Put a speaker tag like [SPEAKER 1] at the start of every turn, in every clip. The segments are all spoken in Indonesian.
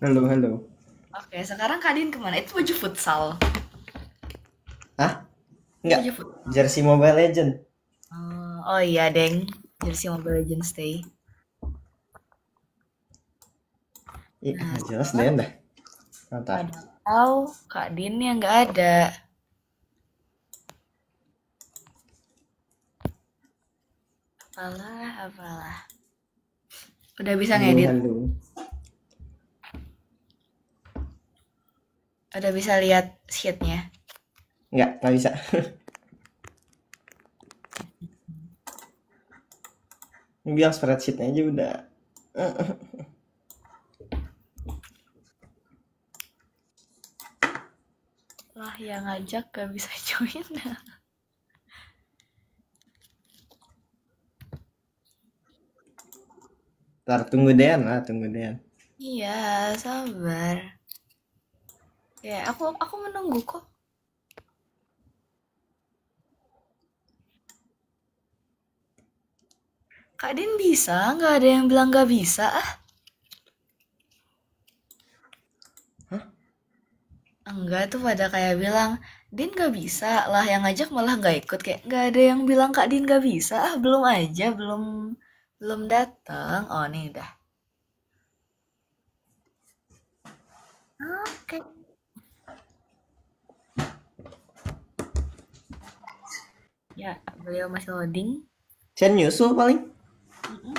[SPEAKER 1] Halo, halo.
[SPEAKER 2] Oke, sekarang Kak Din kemana? Itu baju futsal.
[SPEAKER 1] Ah,
[SPEAKER 2] Itu
[SPEAKER 1] enggak.
[SPEAKER 2] baju futsal.
[SPEAKER 1] Jersey Mobile Legend.
[SPEAKER 2] Oh iya, Deng. Jersey Mobile Legends Day.
[SPEAKER 1] Ih,
[SPEAKER 2] Nah,
[SPEAKER 1] nggak jelas deh
[SPEAKER 2] sekarang
[SPEAKER 1] dah. Ntar.
[SPEAKER 2] padahal Kak Din yang nggak ada. Apalah, apalah. Udah bisa
[SPEAKER 1] Halo,
[SPEAKER 2] ngedit?
[SPEAKER 1] halo.
[SPEAKER 2] Udah bisa lihat sheetnya?
[SPEAKER 1] Nggak bisa. Bilang spreadsheet aja udah.
[SPEAKER 2] Lah, yang ngajak gak bisa join.
[SPEAKER 1] Ntar tunggu Dean lah, tunggu Dean.
[SPEAKER 2] Iya, sabar. Ya, aku menunggu kok. Kak Din bisa, nggak ada yang bilang nggak bisa. Enggak tuh pada kayak bilang, Din gak bisa lah yang ngajak malah nggak ikut kayak nggak ada yang bilang Kak Din gak bisa belum aja belum belum datang. Oh nih udah. Oke. Ya, beliau masih loading.
[SPEAKER 1] Chen nyusul paling.
[SPEAKER 2] Mm-mm.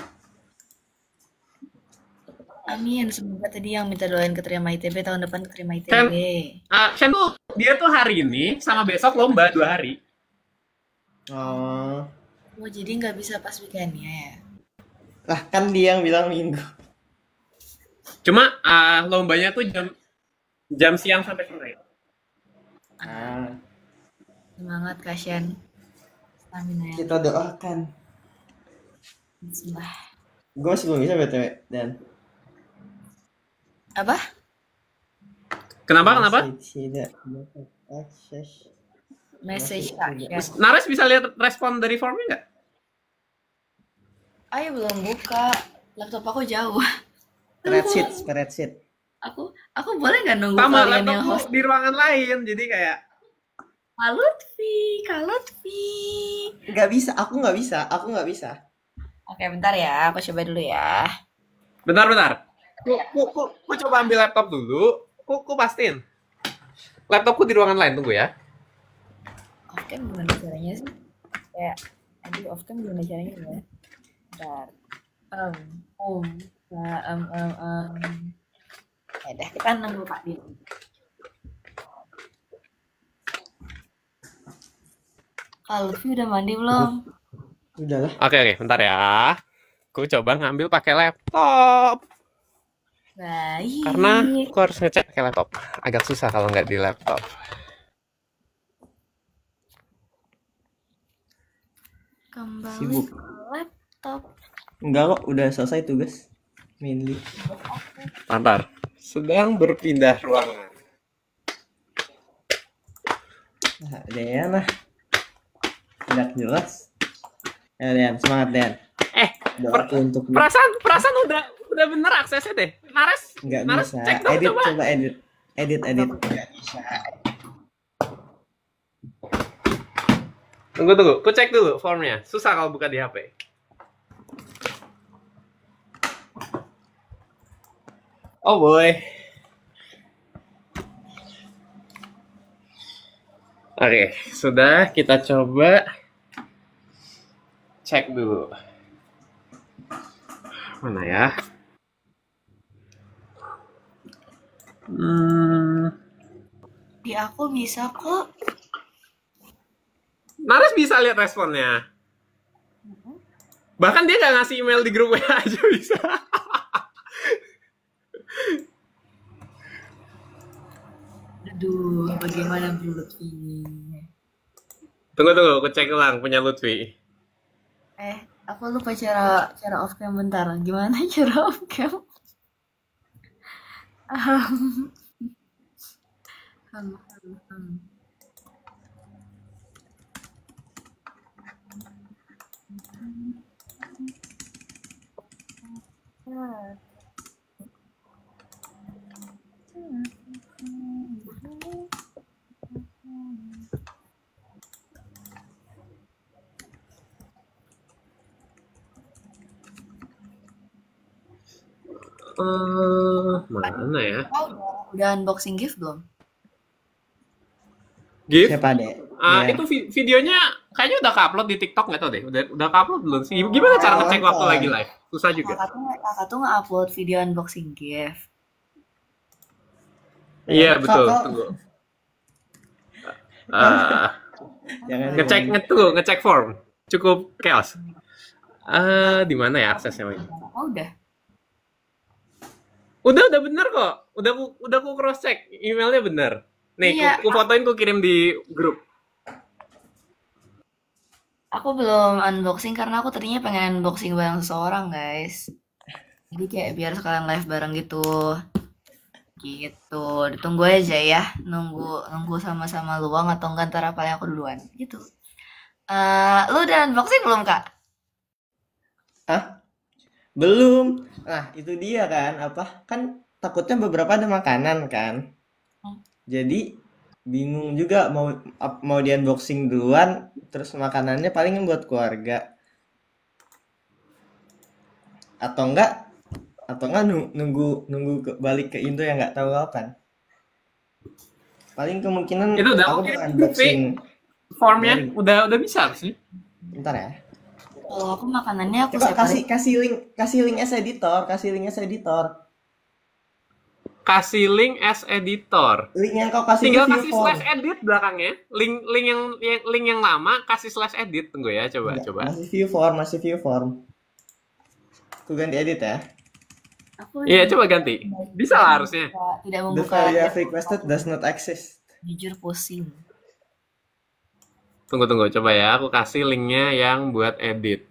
[SPEAKER 2] Amin, semoga tadi yang minta doain keterima ITB tahun depan keterima ITB.
[SPEAKER 3] Shen tuh dia tuh hari ini sama besok lomba 2 hari.
[SPEAKER 1] Oh,
[SPEAKER 2] Oh jadi nggak bisa pas weekendnya ya?
[SPEAKER 1] lah kan dia yang bilang minggu.
[SPEAKER 3] Cuma lombanya tuh jam jam siang sampai sore.
[SPEAKER 2] Ah,
[SPEAKER 1] Ah,
[SPEAKER 2] semangat kasihan stamina yang
[SPEAKER 1] kita
[SPEAKER 2] tinggi.
[SPEAKER 1] doakan.
[SPEAKER 2] Bismillah.
[SPEAKER 1] Gue masih belum bisa BTW dan
[SPEAKER 2] Apa?
[SPEAKER 3] Kenapa? Kenapa?
[SPEAKER 1] masih tidak dapat akses. Masih
[SPEAKER 2] Message
[SPEAKER 1] tidak.
[SPEAKER 2] kasihan.
[SPEAKER 3] Nares bisa lihat respon dari formnya nggak?
[SPEAKER 2] Ayo belum buka. Laptop aku jauh.
[SPEAKER 1] Spreadsheet,
[SPEAKER 2] Telepon.
[SPEAKER 1] spreadsheet.
[SPEAKER 2] Aku boleh nggak nunggu
[SPEAKER 3] Sama
[SPEAKER 2] kalian yang
[SPEAKER 3] laptopku
[SPEAKER 2] host?
[SPEAKER 3] di ruangan lain, jadi kayak
[SPEAKER 2] Kak Lutfi, Kak Lutfi.
[SPEAKER 1] Nggak bisa, aku nggak bisa.
[SPEAKER 2] Oke, bentar ya. Aku coba dulu ya.
[SPEAKER 3] bentar. Ku coba ambil laptop dulu. Ku pastiin. Laptopku di ruangan lain, tunggu ya.
[SPEAKER 2] Off cam gimana caranya sih? Kayak, aduh off cam gimana caranya ya? Bentar. Um, um, uh, um, um, um. Ya udah, kita nunggu Kak Din. Kak Lutfi udah mandi belum?
[SPEAKER 1] Udahlah.
[SPEAKER 3] Oke, bentar ya. Ku coba ngambil pakai laptop. Karena
[SPEAKER 2] Baik.
[SPEAKER 3] aku harus ngecek pakai laptop. Agak susah kalau nggak di laptop.
[SPEAKER 2] Kembali
[SPEAKER 1] Sibuk.
[SPEAKER 2] ke laptop.
[SPEAKER 1] Enggak kok, udah selesai tugas. Mainly.
[SPEAKER 3] Bentar. Sedang berpindah ruangan.
[SPEAKER 1] Nah, Dean lah. Tidak jelas. Ya, Dean, semangat Dean.
[SPEAKER 3] Eh,
[SPEAKER 1] Doaku untuk lu.
[SPEAKER 3] perasaan udah bener aksesnya deh. Nares,
[SPEAKER 1] Nggak
[SPEAKER 3] Nares
[SPEAKER 1] bisa.
[SPEAKER 3] cek dong
[SPEAKER 1] Edit,
[SPEAKER 3] coba.
[SPEAKER 1] coba edit. Edit. Nggak bisa.
[SPEAKER 3] Tunggu. Ku cek dulu formnya. Susah kalau buka di HP. Oh boy. Oke, sudah kita coba cek dulu. Mana ya? Hmm,
[SPEAKER 2] Di aku bisa kok.
[SPEAKER 3] Nares bisa lihat responnya. Bahkan dia nggak ngasih email di grup WA aja bisa.
[SPEAKER 2] Aduh, bagaimana Bro Lutfi ini?
[SPEAKER 3] Tunggu, aku cek ulang punya Lutfi.
[SPEAKER 2] Eh, aku lupa cara cara off cam bentar. Gimana cara off cam? Ahem, ahem.
[SPEAKER 3] Mana ya?
[SPEAKER 2] Oh, udah unboxing gift belum?
[SPEAKER 3] GIF?
[SPEAKER 1] Siapa deh? Iya.
[SPEAKER 3] Itu videonya kayaknya udah ke-upload di TikTok nggak tau deh. Udah ke-upload belum sih? Gimana cara ngecek waktu lagi live? Susah juga.
[SPEAKER 2] Kakak tuh nge-upload video unboxing gift.
[SPEAKER 3] Iya betul.
[SPEAKER 1] Kok-
[SPEAKER 3] Tunggu.
[SPEAKER 1] Jangan
[SPEAKER 3] Ngecek form. Cukup chaos. Di mana ya aksesnya?
[SPEAKER 2] Oh, udah.
[SPEAKER 3] Udah bener kok. Udah ku cross check. Emailnya bener. Nih,
[SPEAKER 2] Iya.
[SPEAKER 3] ku fotoin, ku kirim di grup.
[SPEAKER 2] Aku belum unboxing karena aku tadinya pengen unboxing bareng seseorang, guys. Jadi kayak biar sekalian live bareng gitu. Gitu. Ditunggu aja ya. Nunggu sama-sama luang atau enggak antara paling aku duluan. Gitu. Lu udah unboxing belum, Kak?
[SPEAKER 1] Belum. Nah, itu dia kan, kan takutnya beberapa ada makanan kan. Jadi bingung juga mau di unboxing duluan, terus makanannya paling buat keluarga. Atau enggak nunggu balik ke Indo yang nggak tahu kapan. Paling kemungkinan
[SPEAKER 3] Itu udah
[SPEAKER 1] aku
[SPEAKER 3] aku kirim
[SPEAKER 1] unboxing.
[SPEAKER 3] Formnya udah bisa sih.
[SPEAKER 1] Bentar ya.
[SPEAKER 2] Kalau aku makanannya aku
[SPEAKER 1] Coba
[SPEAKER 2] separate.
[SPEAKER 1] kasih link as editor.
[SPEAKER 3] Kasih link as editor.
[SPEAKER 1] Link yang kau kasih
[SPEAKER 3] Tinggal
[SPEAKER 1] ke
[SPEAKER 3] kasih
[SPEAKER 1] view form.
[SPEAKER 3] slash edit belakangnya. Link yang lama kasih slash edit. Tunggu ya, coba.
[SPEAKER 1] Masih view form. Aku ganti edit ya.
[SPEAKER 2] Aku
[SPEAKER 3] Iya, coba ganti. Bisa lah harusnya.
[SPEAKER 2] tidak
[SPEAKER 1] The
[SPEAKER 2] membuka
[SPEAKER 1] file you have requested does not exist.
[SPEAKER 2] jujur pusing.
[SPEAKER 3] Tunggu, coba ya. Aku kasih linknya yang buat edit.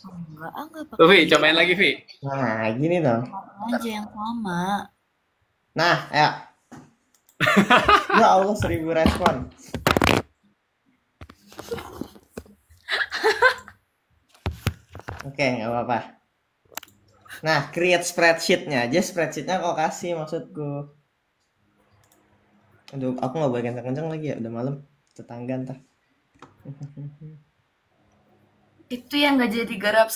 [SPEAKER 2] Enggak pakai.
[SPEAKER 3] Tuh, Vi, cobain lagi, Vi.
[SPEAKER 1] Nah, gini dong.
[SPEAKER 2] aja yang sama.
[SPEAKER 1] Nah, ya. Ya Allah, 1000 respon. Oke, nggak apa-apa. Nah, create spreadsheet-nya aja. Spreadsheet-nya kau kasih maksudku. Aduh, aku nggak boleh kenceng-kenceng lagi ya. Udah malam. Tetangga ntar.
[SPEAKER 2] Itu yang gak jadi garap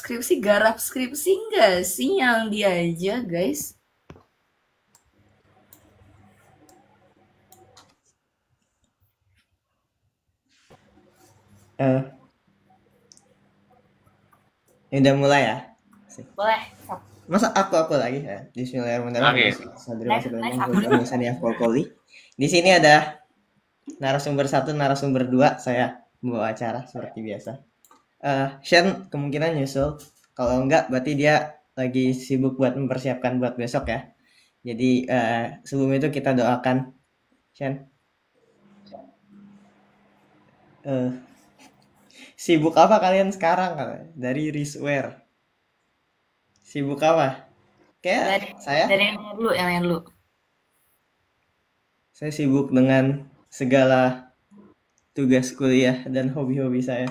[SPEAKER 2] skripsi enggak sih yang dia aja, guys?
[SPEAKER 1] Udah mulai ya?
[SPEAKER 2] Boleh.
[SPEAKER 1] Masa aku lagi ya? Bismillahirrahmanirrahim. Di sini ada narasumber 1, narasumber 2. Saya membawa acara seperti biasa. Shen kemungkinan nyusul. Kalau enggak berarti dia lagi sibuk buat mempersiapkan buat besok ya. Jadi sebelum itu kita doakan Shen. Sibuk apa kalian sekarang? Dari Risware. Sibuk apa? Kayak saya.
[SPEAKER 2] Dari yang dulu.
[SPEAKER 1] Saya sibuk dengan segala tugas kuliah dan hobi-hobi saya.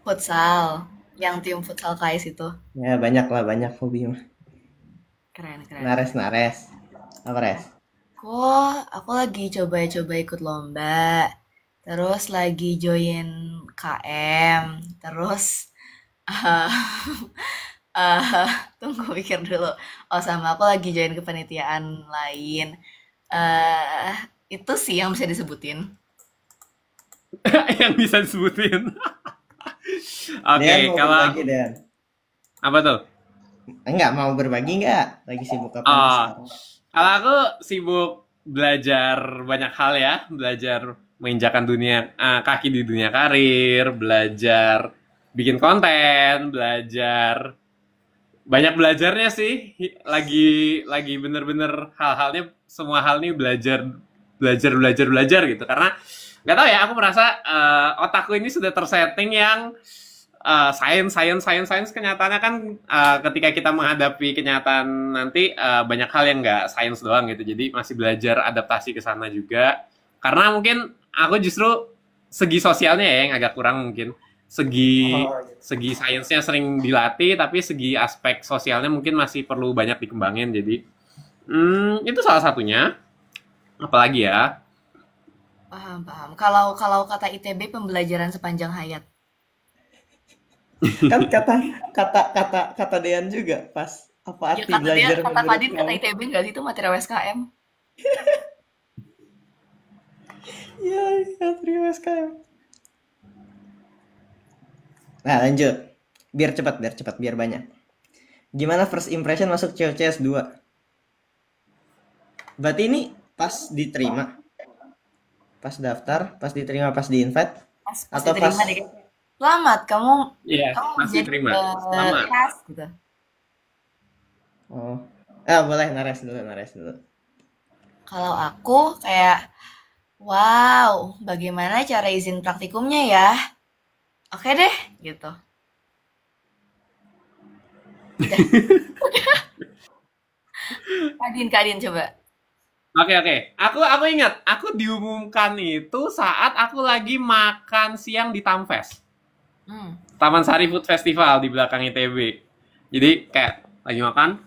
[SPEAKER 2] Futsal. Yang tim futsal KAIS itu.
[SPEAKER 1] Ya banyak hobi mah.
[SPEAKER 2] Keren.
[SPEAKER 1] Nares. Apa res?
[SPEAKER 2] Aku lagi coba ikut lomba. Terus lagi join KM. Terus tunggu pikir dulu. Oh, sama aku lagi join kepanitiaan lain. Itu sih yang bisa disebutin.
[SPEAKER 3] Yang bisa disebutin. Oke,
[SPEAKER 1] Dan mau
[SPEAKER 3] kalau
[SPEAKER 1] berbagi, Dan.
[SPEAKER 3] apa tuh?
[SPEAKER 1] Enggak mau berbagi enggak? Lagi sibuk apa
[SPEAKER 3] Oh,
[SPEAKER 1] sekarang?
[SPEAKER 3] kalau aku sibuk belajar banyak hal ya, belajar menginjakan kaki di dunia karir, belajar bikin konten, belajar banyak belajarnya sih. Lagi bener-bener semua hal ini belajar gitu. Karena nggak tahu ya, aku merasa otakku ini sudah tersetting yang sains. Kenyataannya kan ketika kita menghadapi kenyataan nanti banyak hal yang nggak sains doang gitu. Jadi masih belajar adaptasi ke sana juga. Karena mungkin aku justru segi sosialnya ya yang agak kurang mungkin. Segi sainsnya sering dilatih, tapi segi aspek sosialnya mungkin masih perlu banyak dikembangin. Jadi itu salah satunya. Apalagi ya?
[SPEAKER 2] Paham, paham. Kalau kata ITB pembelajaran sepanjang hayat.
[SPEAKER 1] Kan kata Dean juga pas apa
[SPEAKER 2] Ya
[SPEAKER 1] arti
[SPEAKER 2] kata dia,
[SPEAKER 1] belajar
[SPEAKER 2] kata
[SPEAKER 1] menurut
[SPEAKER 2] Fadin, kata
[SPEAKER 1] kamu?
[SPEAKER 2] ITB nggak sih itu materi USKM?
[SPEAKER 1] Iya, iya, terima sekali. Nah, lanjut. Biar cepat, biar banyak. Gimana first impression masuk COCS 2? Berarti ini pas diterima, pas daftar, pas diterima, pas di invite,
[SPEAKER 2] Pas
[SPEAKER 1] atau pas
[SPEAKER 2] diterima deh. Selamat, kamu
[SPEAKER 3] Iya,
[SPEAKER 2] kamu
[SPEAKER 3] pasti
[SPEAKER 2] jadi
[SPEAKER 3] terima. Selamat.
[SPEAKER 2] tes gitu.
[SPEAKER 1] oh. Boleh nares dulu.
[SPEAKER 2] Kalau aku kayak, wow, bagaimana cara izin praktikumnya ya? Oke deh, gitu. Udah, Kadin coba.
[SPEAKER 3] Oke. Aku ingat, aku diumumkan itu saat aku lagi makan siang di Tamfest.
[SPEAKER 2] Hmm.
[SPEAKER 3] Taman Sari Food Festival di belakang ITB. Jadi kayak lagi makan,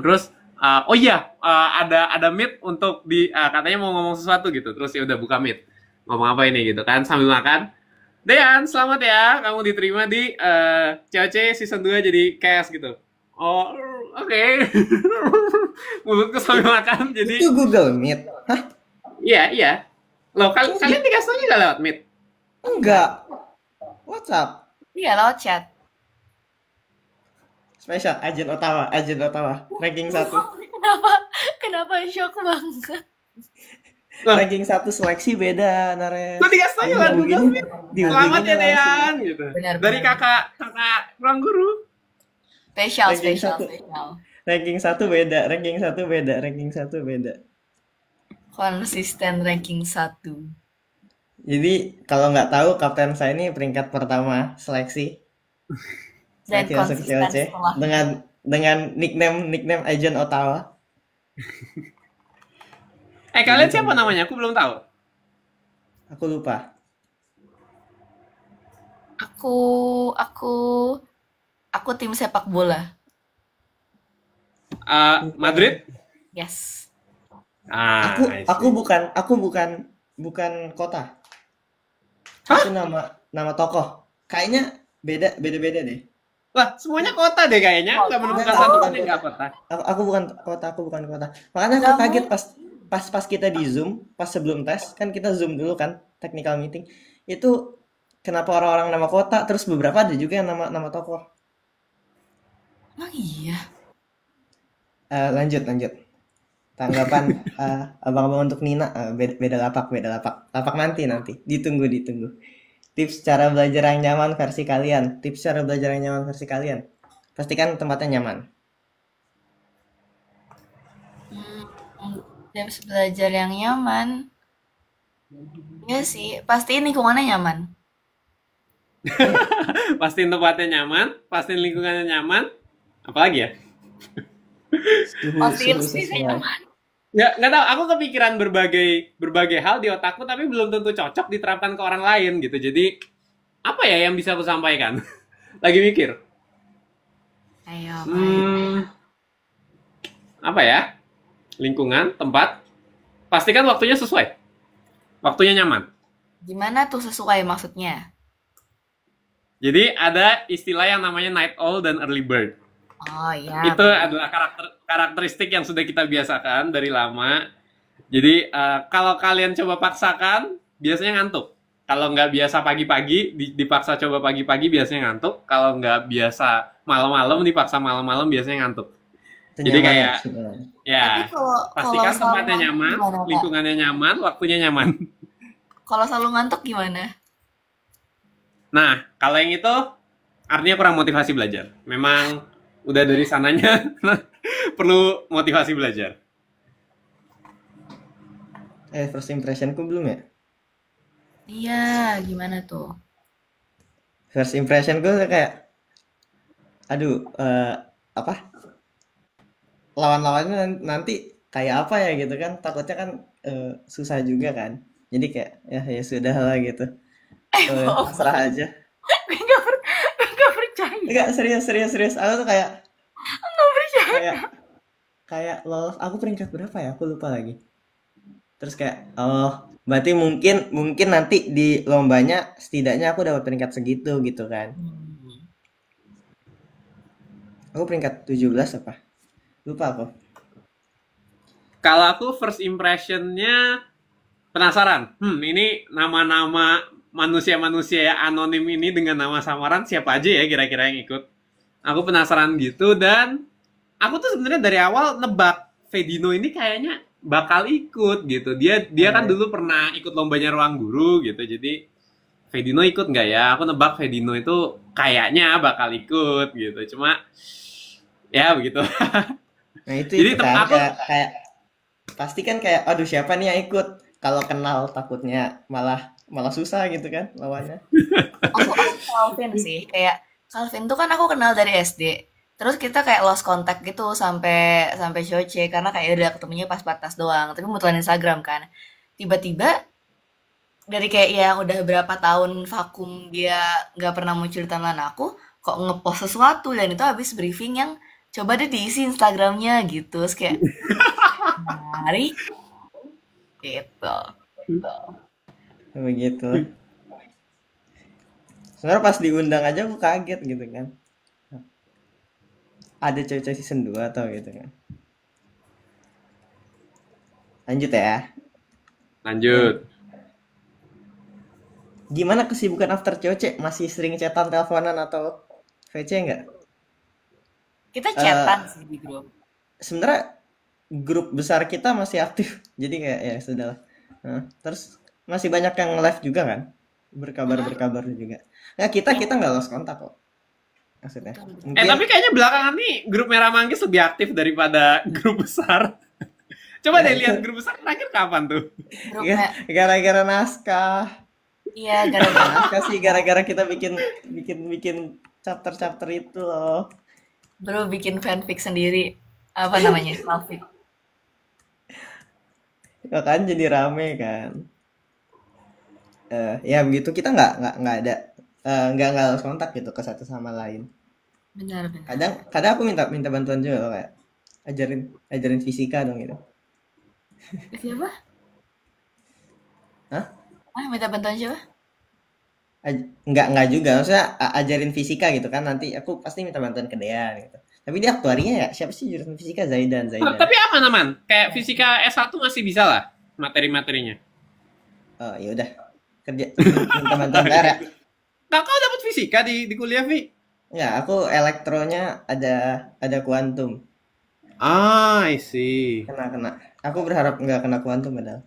[SPEAKER 3] terus oh iya, ada meet untuk katanya mau ngomong sesuatu gitu. Terus ya udah buka meet. Ngomong apa ini gitu kan sambil makan. Dean, selamat ya, kamu diterima di COC season 2 jadi cast gitu. Oh, oke. Mulutku sambil makan jadi
[SPEAKER 1] Itu Google Meet. Hah?
[SPEAKER 3] iya. Loh, kalian dikasihnya nggak lewat meet?
[SPEAKER 1] Enggak. WhatsApp.
[SPEAKER 2] Iya, lewat chat.
[SPEAKER 1] Spesial Agent Ottawa, ranking 1.
[SPEAKER 2] Kenapa shock banget?
[SPEAKER 3] Loh,
[SPEAKER 1] Ranking 1 seleksi beda, Nares.
[SPEAKER 3] kok dikasihnya lewat Google Meet? Selamat ya Dean gitu.
[SPEAKER 2] Benar,
[SPEAKER 3] Dari
[SPEAKER 2] benar.
[SPEAKER 3] kakak ruang guru.
[SPEAKER 2] Spesial.
[SPEAKER 1] Ranking 1 beda.
[SPEAKER 2] Konsisten ranking 1.
[SPEAKER 1] Jadi kalau nggak tahu kapten saya ini peringkat pertama seleksi.
[SPEAKER 2] Dan
[SPEAKER 1] Seleksi masuk
[SPEAKER 2] konsisten
[SPEAKER 1] COC
[SPEAKER 2] setelah.
[SPEAKER 1] dengan nickname Agent Ottawa.
[SPEAKER 3] Kalian siapa namanya? Aku belum tahu.
[SPEAKER 1] Aku lupa.
[SPEAKER 2] Aku tim sepak bola.
[SPEAKER 3] Madrid?
[SPEAKER 2] Yes.
[SPEAKER 3] I see.
[SPEAKER 1] Aku bukan kota.
[SPEAKER 3] Hah?
[SPEAKER 1] Itu nama tokoh. Kayaknya beda deh.
[SPEAKER 3] Lah, semuanya kota deh kayaknya. Nggak menemukan
[SPEAKER 1] Aku
[SPEAKER 3] satu
[SPEAKER 1] bukan
[SPEAKER 3] pun yang nggak kota.
[SPEAKER 1] Aku bukan kota. Makanya aku
[SPEAKER 2] Kamu-
[SPEAKER 1] kaget pas kita di Zoom, pas sebelum tes, kan kita Zoom dulu kan, technical meeting. Itu kenapa orang-orang nama kota, terus beberapa ada juga yang nama tokoh.
[SPEAKER 2] Emang iya.
[SPEAKER 1] Lanjut. Tanggapan abang-abang untuk Nina, beda lapak. Lapak nanti. Ditunggu. Tips cara belajar yang nyaman versi kalian. Pastikan tempatnya nyaman.
[SPEAKER 2] Tips belajar yang nyaman. Iya sih, pastiin lingkungannya nyaman.
[SPEAKER 3] Pastiin tempatnya nyaman, pastiin lingkungannya nyaman. Apalagi ya?
[SPEAKER 2] Pastiin
[SPEAKER 1] Suhu
[SPEAKER 2] sih
[SPEAKER 1] sesuai.
[SPEAKER 2] nyaman.
[SPEAKER 3] Nggak tahu. Aku kepikiran berbagai hal di otakku, tapi belum tentu cocok diterapkan ke orang lain gitu. Jadi apa ya yang bisa aku sampaikan? Lagi mikir.
[SPEAKER 2] Ayo,
[SPEAKER 3] Apa ya? Lingkungan, tempat. Pastikan waktunya sesuai. Waktunya nyaman.
[SPEAKER 2] gimana tuh sesuai maksudnya?
[SPEAKER 3] Jadi ada istilah yang namanya night owl dan early bird.
[SPEAKER 2] Oh iya.
[SPEAKER 3] Itu adalah karakteristik yang sudah kita biasakan dari lama. Jadi kalau kalian coba paksakan, biasanya ngantuk. Kalau nggak biasa pagi-pagi, dipaksa coba pagi-pagi, biasanya ngantuk. Kalau nggak biasa malam-malam, dipaksa malam-malam, biasanya ngantuk.
[SPEAKER 1] Itu
[SPEAKER 3] Jadi
[SPEAKER 1] nyaman
[SPEAKER 3] kayak,
[SPEAKER 2] Tapi
[SPEAKER 3] ya, pastikan
[SPEAKER 2] kalau
[SPEAKER 3] tempatnya
[SPEAKER 2] selalu
[SPEAKER 3] nyaman,
[SPEAKER 2] ngantuk gimana, Kak?
[SPEAKER 3] lingkungannya nyaman, waktunya nyaman.
[SPEAKER 2] Kalau selalu ngantuk gimana?
[SPEAKER 3] Nah, kalau yang itu, artinya kurang motivasi belajar. Memang udah dari sananya perlu motivasi belajar.
[SPEAKER 1] First impressionku belum ya?
[SPEAKER 2] Iya, gimana tuh?
[SPEAKER 1] First impressionku kayak, aduh, apa? Lawan-lawannya nanti kayak apa ya gitu kan? Takutnya kan susah juga kan. Jadi kayak ya sudah lah gitu.
[SPEAKER 2] Bohong.
[SPEAKER 1] Serah aja.
[SPEAKER 2] Gue nggak percaya.
[SPEAKER 1] Enggak, serius. Aku tuh kayak
[SPEAKER 2] Nggak percaya.
[SPEAKER 1] kayak lolos. Aku peringkat berapa ya? Aku lupa lagi. Terus kayak oh berarti mungkin mungkin nanti di lombanya setidaknya aku dapat peringkat segitu gitu kan.
[SPEAKER 2] Hmm.
[SPEAKER 1] Aku peringkat 17 apa? Lupa aku.
[SPEAKER 3] Kalau aku first impressionnya penasaran. Ini nama-nama manusia-manusia yang anonim ini dengan nama samaran siapa aja ya kira-kira yang ikut. Aku penasaran gitu dan aku tuh sebenarnya dari awal nebak Vedino ini kayaknya bakal ikut gitu. Dia kan dulu pernah ikut lombanya Ruang Guru gitu. Jadi Vedino ikut nggak ya? Aku nebak Vedino itu kayaknya bakal ikut gitu. Cuma ya begitu.
[SPEAKER 1] Nah
[SPEAKER 3] Jadi
[SPEAKER 1] itu kan
[SPEAKER 3] aku
[SPEAKER 1] kayak pasti kan kayak aduh siapa nih yang ikut, kalau kenal takutnya malah malah susah gitu kan lawannya.
[SPEAKER 2] Aku Calvin sih, kayak Calvin tuh kan aku kenal dari SD. Terus kita kayak lost contact gitu sampai sampai Shoce karena kayak udah ketemunya pas batas doang. Tapi mutual Instagram kan. Tiba-tiba dari kayak yang udah berapa tahun vakum dia nggak pernah muncul di timeline aku, kok ngepost sesuatu dan itu habis briefing yang coba deh diisi Instagramnya gitu. Terus kayak mari gitu.
[SPEAKER 1] Begitu. Sebenarnya pas diundang aja aku kaget gitu kan. Ada cewek-cewek season 2 atau gitu kan. Lanjut ya.
[SPEAKER 3] lanjut.
[SPEAKER 1] Gimana kesibukan after COC? Masih sering chatan, teleponan atau VC nggak?
[SPEAKER 2] Kita
[SPEAKER 1] Eh
[SPEAKER 2] chatan sih di grup.
[SPEAKER 1] sebenarnya grup besar kita masih aktif. Jadi kayak ya sudah lah. Terus masih banyak yang live juga kan? Berkabar-berkabar juga. Nah, kita nggak lost kontak kok. Maksudnya. Mungkin
[SPEAKER 3] Tapi kayaknya belakangan nih grup Merah Manggis lebih aktif daripada grup besar. Coba
[SPEAKER 1] ya
[SPEAKER 3] deh
[SPEAKER 1] itu
[SPEAKER 3] lihat grup besar terakhir kapan tuh?
[SPEAKER 2] Grupnya
[SPEAKER 1] gara-gara naskah.
[SPEAKER 2] iya gara-gara
[SPEAKER 1] Naskah sih gara-gara kita bikin bikin bikin chapter-chapter itu loh.
[SPEAKER 2] bro bikin fanfic sendiri apa namanya fanfic.
[SPEAKER 1] Ya kan jadi rame kan. Ya begitu kita nggak ada nggak harus kontak gitu ke satu sama lain.
[SPEAKER 2] Benar-benar.
[SPEAKER 1] Kadang aku minta minta bantuan juga loh, kayak ajarin ajarin fisika dong gitu.
[SPEAKER 2] Siapa?
[SPEAKER 1] Hah?
[SPEAKER 2] Minta bantuan siapa?
[SPEAKER 1] Nggak juga, maksudnya ajarin fisika gitu kan, nanti aku pasti minta bantuan ke Dea gitu. Tapi dia aktuarinya ya siapa sih jurusan fisika? Zaidan.
[SPEAKER 3] Tapi aman-aman. Kayak fisika S1 masih bisa lah materi-materinya.
[SPEAKER 1] Oh ya udah, kerja minta bantuan PR ya.
[SPEAKER 3] Kakak dapat fisika di kuliah, Vi?
[SPEAKER 1] Ya aku elektronya ada kuantum.
[SPEAKER 3] I see.
[SPEAKER 1] Kena. Aku berharap nggak kena kuantum padahal.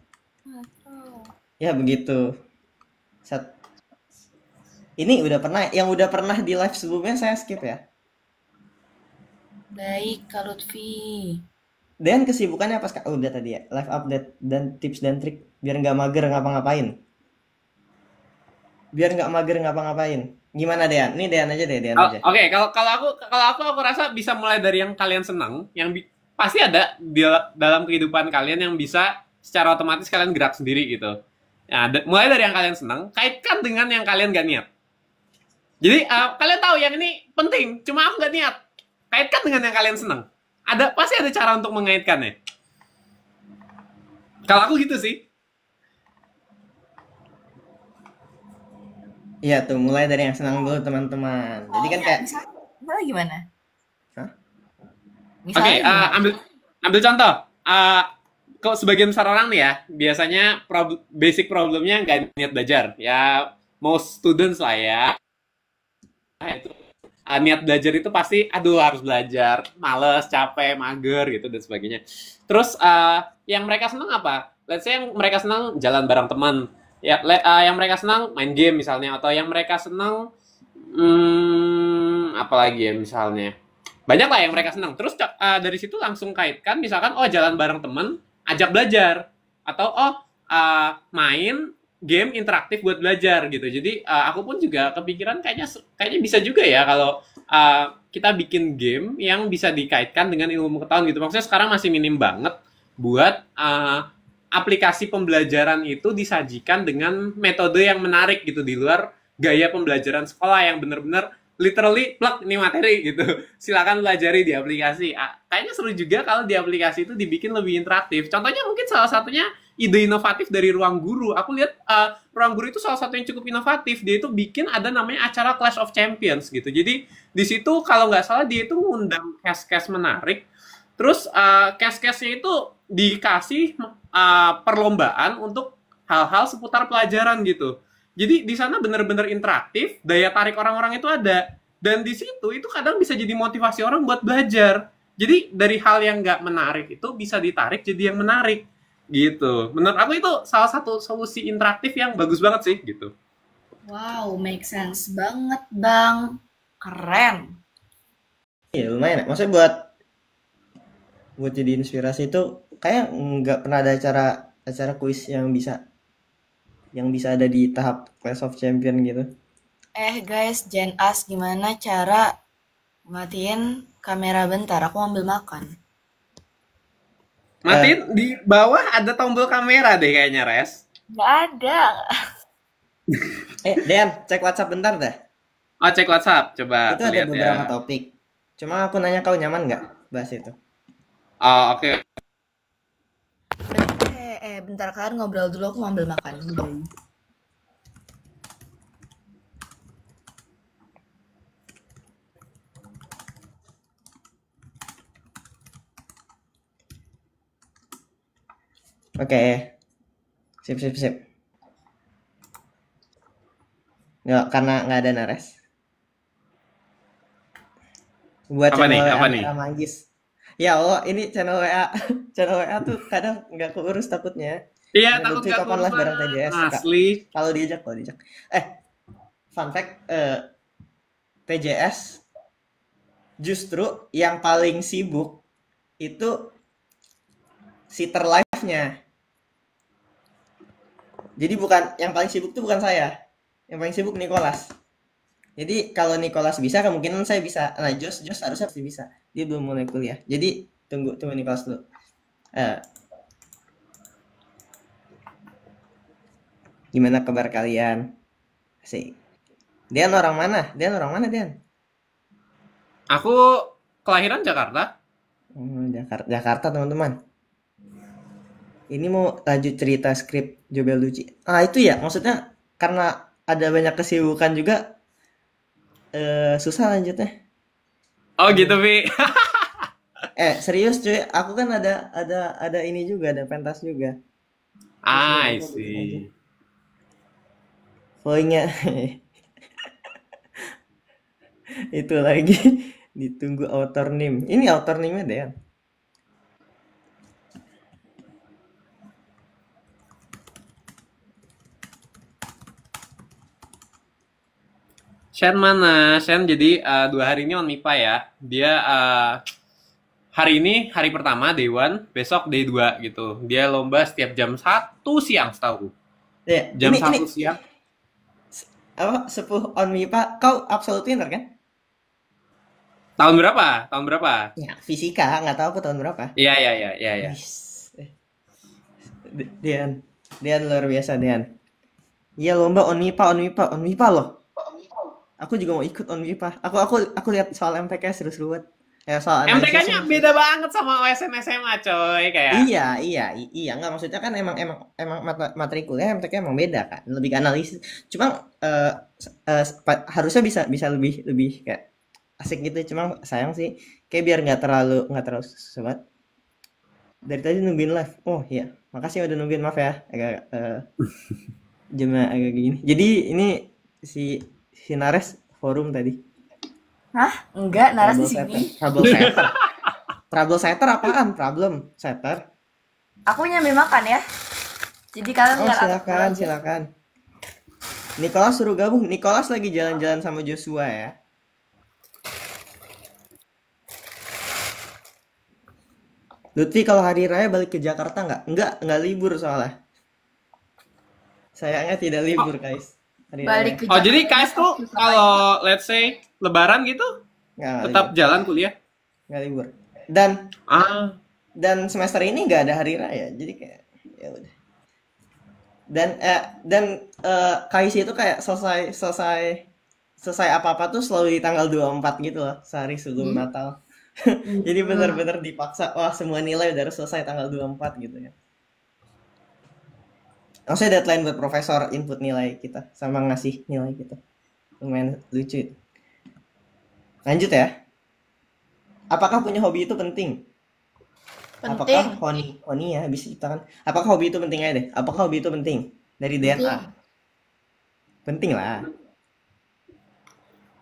[SPEAKER 1] Ya begitu. Ini udah pernah di live sebelumnya saya skip ya.
[SPEAKER 2] Baik Kak Lutfi.
[SPEAKER 1] Dan kesibukannya pas udah tadi ya, live update dan tips dan trik biar nggak mager ngapa-ngapain. Gimana Dean? Ini Dean aja deh, Dean aja.
[SPEAKER 3] Oke, kalau aku rasa bisa mulai dari yang kalian senang, yang pasti ada di dalam kehidupan kalian yang bisa secara otomatis kalian gerak sendiri gitu. Nah, mulai dari yang kalian senang, kaitkan dengan yang kalian gak niat. Jadi kalian tahu yang ini penting, cuma aku gak niat. Kaitkan dengan yang kalian senang. Pasti ada cara untuk mengaitkannya. Kalau aku gitu sih.
[SPEAKER 1] Iya tuh, mulai dari yang senang dulu teman-teman. Jadi kan kayak
[SPEAKER 2] Misalnya gimana?
[SPEAKER 1] Hah?
[SPEAKER 3] Oke, ambil contoh. Kok sebagian besar orang nih ya, biasanya basic problemnya nggak niat belajar. Ya, most students lah ya. Itu niat belajar itu pasti, aduh harus belajar, males, capek, mager gitu dan sebagainya. Terus yang mereka senang apa? Let's say yang mereka senang jalan bareng teman. Ya, yang mereka senang main game misalnya, atau yang mereka senang apa lagi ya misalnya. Banyak lah yang mereka senang. Terus dari situ langsung kaitkan, misalkan jalan bareng teman, ajak belajar, atau main game interaktif buat belajar gitu. Jadi aku pun juga kepikiran kayaknya bisa juga ya kalau kita bikin game yang bisa dikaitkan dengan ilmu pengetahuan gitu. Maksudnya sekarang masih minim banget buat aplikasi pembelajaran itu disajikan dengan metode yang menarik gitu di luar gaya pembelajaran sekolah yang benar-benar literally plug ini materi gitu. Silakan pelajari di aplikasi. Kayaknya seru juga kalau di aplikasi itu dibikin lebih interaktif. Contohnya mungkin salah satunya ide inovatif dari Ruang Guru. Aku lihat Ruang Guru itu salah satu yang cukup inovatif. Dia itu bikin ada namanya acara Clash of Champions gitu. Jadi di situ kalau nggak salah dia itu mengundang cast-cast menarik. Terus cast-castnya itu dikasih perlombaan untuk hal-hal seputar pelajaran gitu. Jadi di sana benar-benar interaktif, daya tarik orang-orang itu ada. Dan di situ itu kadang bisa jadi motivasi orang buat belajar. Jadi dari hal yang nggak menarik itu bisa ditarik jadi yang menarik gitu. Menurut aku itu salah satu solusi interaktif yang bagus banget sih gitu.
[SPEAKER 2] Wow, make sense banget, Bang. Keren.
[SPEAKER 1] Iya lumayan. Maksudnya buat jadi inspirasi itu kayak nggak pernah ada acara kuis yang bisa ada di tahap Clash of Champion gitu.
[SPEAKER 2] Guys, Jen As, gimana cara matiin kamera bentar? Aku ambil makan.
[SPEAKER 3] Matiin di bawah ada tombol kamera deh kayaknya, Res.
[SPEAKER 2] Nggak ada.
[SPEAKER 1] Dean, cek WhatsApp bentar dah.
[SPEAKER 3] Oh, cek WhatsApp. Coba
[SPEAKER 1] Itu ada
[SPEAKER 3] lihat
[SPEAKER 1] beberapa
[SPEAKER 3] ya.
[SPEAKER 1] topik. Cuma aku nanya kau nyaman nggak bahas itu?
[SPEAKER 3] Oh, oke.
[SPEAKER 2] Bentar kalian ngobrol dulu, aku mau ambil makan.
[SPEAKER 1] Oke. Sip. Nggak, karena nggak ada Nares. Buat
[SPEAKER 3] Apa nih?
[SPEAKER 1] channel
[SPEAKER 3] Apa
[SPEAKER 1] WA
[SPEAKER 3] nih?
[SPEAKER 1] Merah Manggis. Ya Allah, ini channel WA. Channel WA tuh kadang nggak keurus takutnya.
[SPEAKER 3] Iya,
[SPEAKER 1] Ada
[SPEAKER 3] takut
[SPEAKER 1] Lutfi
[SPEAKER 3] gak
[SPEAKER 1] kapan live bareng
[SPEAKER 3] kurus
[SPEAKER 1] TJS.
[SPEAKER 3] asli.
[SPEAKER 1] Kalau diajak. Fun fact, TJS justru yang paling sibuk itu sitter live-nya. Jadi bukan yang paling sibuk tuh bukan saya. Yang paling sibuk Nicholas. Jadi kalau Nicholas bisa, kemungkinan saya bisa. Nah, Jos harusnya pasti bisa. Dia belum mulai kuliah. Jadi tunggu Nicholas dulu. Gimana kabar kalian? Asik. Dian orang mana? Dian?
[SPEAKER 3] Aku kelahiran Jakarta.
[SPEAKER 1] Jakarta teman-teman. Ini mau lanjut cerita skrip Jobel Luci. Itu ya, maksudnya karena ada banyak kesibukan juga susah lanjutnya.
[SPEAKER 3] Oh gitu, Vi.
[SPEAKER 1] Serius cuy, aku kan ada ini juga, ada pentas juga.
[SPEAKER 3] I see.
[SPEAKER 1] Poinnya itu lagi ditunggu author name. Ini author name-nya deh.
[SPEAKER 3] Shen mana? Shen jadi 2 hari ini on MIPA ya. Dia hari ini hari pertama day 1, besok day 2 gitu. Dia lomba setiap jam 1 siang setahu.
[SPEAKER 1] Ya,
[SPEAKER 3] Jam
[SPEAKER 1] ini
[SPEAKER 3] 1 siang.
[SPEAKER 1] Apa 10 on MIPA? Kau absolute winner kan?
[SPEAKER 3] Tahun berapa?
[SPEAKER 1] Ya, fisika, nggak tahu aku tahun berapa.
[SPEAKER 3] Iya.
[SPEAKER 1] Dian luar biasa, Dian. Iya, lomba on MIPA loh. Aku juga mau ikut on MIPA. Aku lihat soal MTK seru-seru banget. Soal
[SPEAKER 3] MTK-nya beda banget sama OSN SMA, coy, kayak.
[SPEAKER 1] Iya, nggak maksudnya kan emang materi kuliah MTK emang beda kan, lebih ke analisis. Cuma harusnya bisa lebih kayak asik gitu. Cuma sayang sih, kayak biar nggak terlalu sebat. Dari tadi nungguin live. Oh iya, makasih udah nungguin, maaf ya, agak jamnya agak gini. Jadi ini si Nares forum tadi.
[SPEAKER 2] Hah? Enggak, Naras di sini.
[SPEAKER 1] Trouble setter apaan? Problem setter.
[SPEAKER 2] Aku nyambil makan ya. Jadi kalian
[SPEAKER 1] silakan. Nicholas suruh gabung. Nicholas lagi jalan-jalan sama Joshua ya. Lutfi kalau hari raya balik ke Jakarta nggak? Nggak libur soalnya. Sayangnya tidak libur, guys.
[SPEAKER 2] Balik ke
[SPEAKER 3] Jakarta. Jadi guys tuh kalau let's say Lebaran gitu tetap libur. Jalan kuliah?
[SPEAKER 1] Nggak libur. Dan semester ini nggak ada hari raya, jadi kayak ya udah. Dan KIC itu kayak selesai apa-apa tuh selalu di tanggal 24 gitu loh, sehari sebelum Natal. Jadi benar-benar dipaksa, wah semua nilai udah harus selesai tanggal 24 gitu ya. Maksudnya deadline buat profesor input nilai kita sama ngasih nilai kita. Lumayan lucu. Lanjut ya. Apakah punya hobi itu penting? Apakah
[SPEAKER 2] Penting.
[SPEAKER 1] Honi ya habis kita kan. Apakah hobi itu penting aja deh? Apakah hobi itu penting? Dari
[SPEAKER 2] Penting.
[SPEAKER 1] DNA. Penting lah.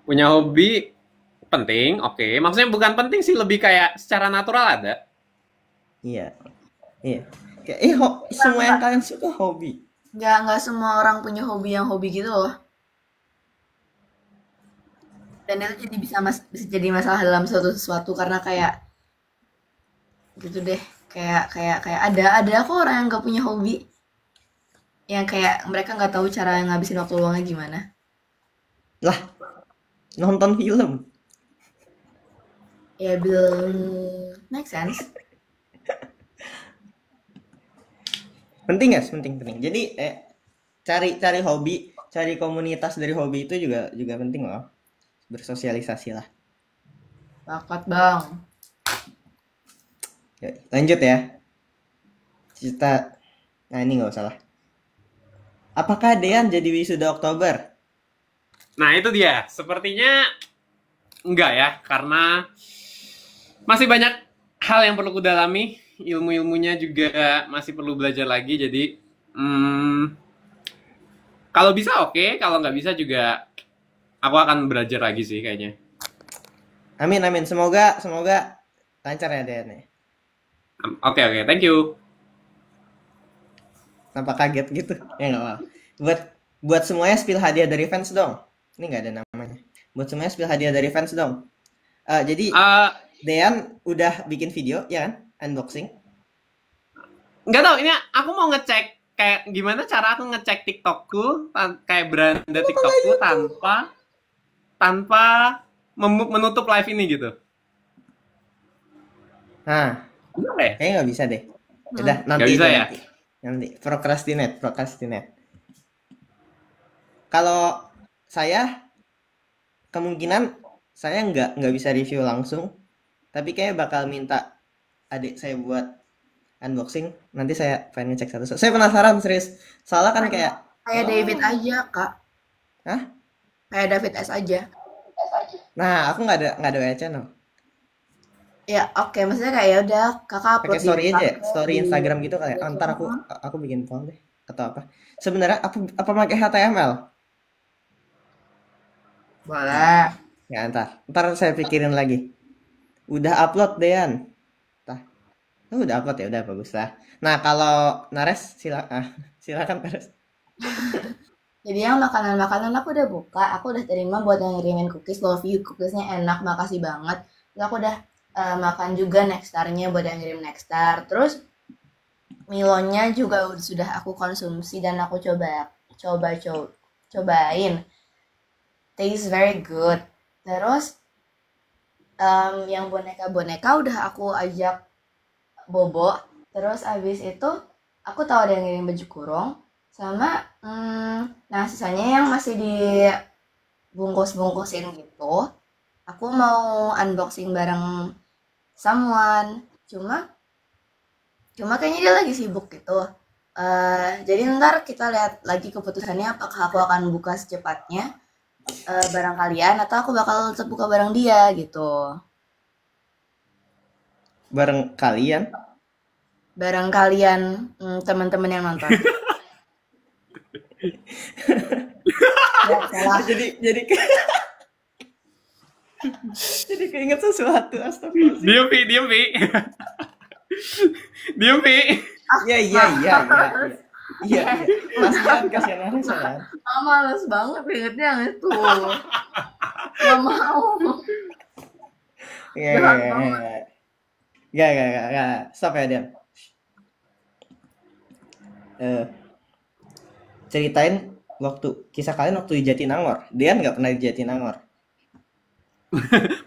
[SPEAKER 3] Punya hobi penting, oke. Maksudnya bukan penting sih, lebih kayak secara natural ada.
[SPEAKER 1] Iya. Iya. Kayak semua yang kalian suka hobi.
[SPEAKER 2] Nggak semua orang punya hobi yang hobi gitu loh. Dan itu jadi bisa jadi masalah dalam suatu sesuatu karena kayak gitu deh. Kayak ada kok orang yang nggak punya hobi. Yang kayak mereka nggak tahu cara ngabisin waktu luangnya gimana.
[SPEAKER 1] Lah, nonton film.
[SPEAKER 2] Ya belum make sense.
[SPEAKER 1] Penting guys, penting. Jadi cari hobi, cari komunitas dari hobi itu juga penting loh. Bersosialisasi lah.
[SPEAKER 2] Bakat bang.
[SPEAKER 1] Ya, lanjut ya. Cerita. Nah ini nggak usah lah. Apakah Dean jadi wisuda Oktober?
[SPEAKER 3] Nah, itu dia. Sepertinya enggak ya, karena masih banyak hal yang perlu kudalami. Ilmu-ilmunya juga masih perlu belajar lagi. Jadi, kalau bisa oke, kalau nggak bisa juga aku akan belajar lagi sih kayaknya.
[SPEAKER 1] Amin. Semoga lancar ya Dean ya.
[SPEAKER 3] Oke, thank you.
[SPEAKER 1] Tanpa kaget gitu. Ya nggak apa. Buat semuanya spill hadiah dari fans dong. Ini nggak ada namanya. Buat semuanya spill hadiah dari fans dong. Jadi Dean udah bikin video ya kan? Unboxing.
[SPEAKER 3] Nggak tahu, ini aku mau ngecek kayak gimana cara aku ngecek TikTokku, kayak beranda TikTokku tanpa menutup live ini gitu.
[SPEAKER 1] Nah, kayaknya nggak bisa deh. Udah nanti.
[SPEAKER 3] Nggak bisa ya?
[SPEAKER 1] Nanti procrastinate. Kalau saya kemungkinan saya nggak bisa review langsung, tapi kayak bakal minta adik saya buat unboxing. Nanti saya pengen ngecek satu. Saya penasaran serius. Soalnya kan kayak
[SPEAKER 2] David aja kak.
[SPEAKER 1] Hah?
[SPEAKER 2] Kayak David S aja.
[SPEAKER 1] Nah, aku nggak ada WA channel.
[SPEAKER 2] Ya oke, maksudnya kayak ya udah kakak upload
[SPEAKER 1] Pakai story
[SPEAKER 2] di
[SPEAKER 1] aja, story Instagram gitu kayak. Ntar aku bikin poll deh atau apa. Sebenarnya apa pakai HTML?
[SPEAKER 2] Boleh.
[SPEAKER 1] Ya ntar saya pikirin lagi. Udah upload Dean. Udah upload ya, udah bagus lah. Nah kalau Nares silakan Nares.
[SPEAKER 2] Jadi yang makanan aku udah buka, aku udah terima buat yang ngirimin cookies, love you, cookiesnya enak, makasih banget. Terus aku udah makan juga Nexstar-nya buat yang ngirim Nexstar. Terus Milonya juga sudah aku konsumsi dan aku cobain. Tastes very good. Terus yang boneka udah aku ajak bobo. Terus abis itu aku tahu ada yang ngirim baju kurung sama nah sisanya yang masih dibungkus-bungkusin gitu. Aku mau unboxing bareng someone. Cuma kayaknya dia lagi sibuk gitu. Jadi ntar kita lihat lagi keputusannya apakah aku akan buka secepatnya barang kalian atau aku bakal tetap buka barang dia gitu.
[SPEAKER 1] Bareng kalian?
[SPEAKER 2] Barang kalian teman-teman yang nonton.
[SPEAKER 1] jadi jadi keinget sesuatu. Astagfirullah.
[SPEAKER 3] Diam, Pi.
[SPEAKER 1] Iya. Kasihan Nares ya.
[SPEAKER 2] Males banget ingetnya yang itu. Gak mau.
[SPEAKER 1] Gak. Stop ya, Dian. Ceritain kisah kalian waktu di Jatinangor. Dian nggak pernah di Jatinangor.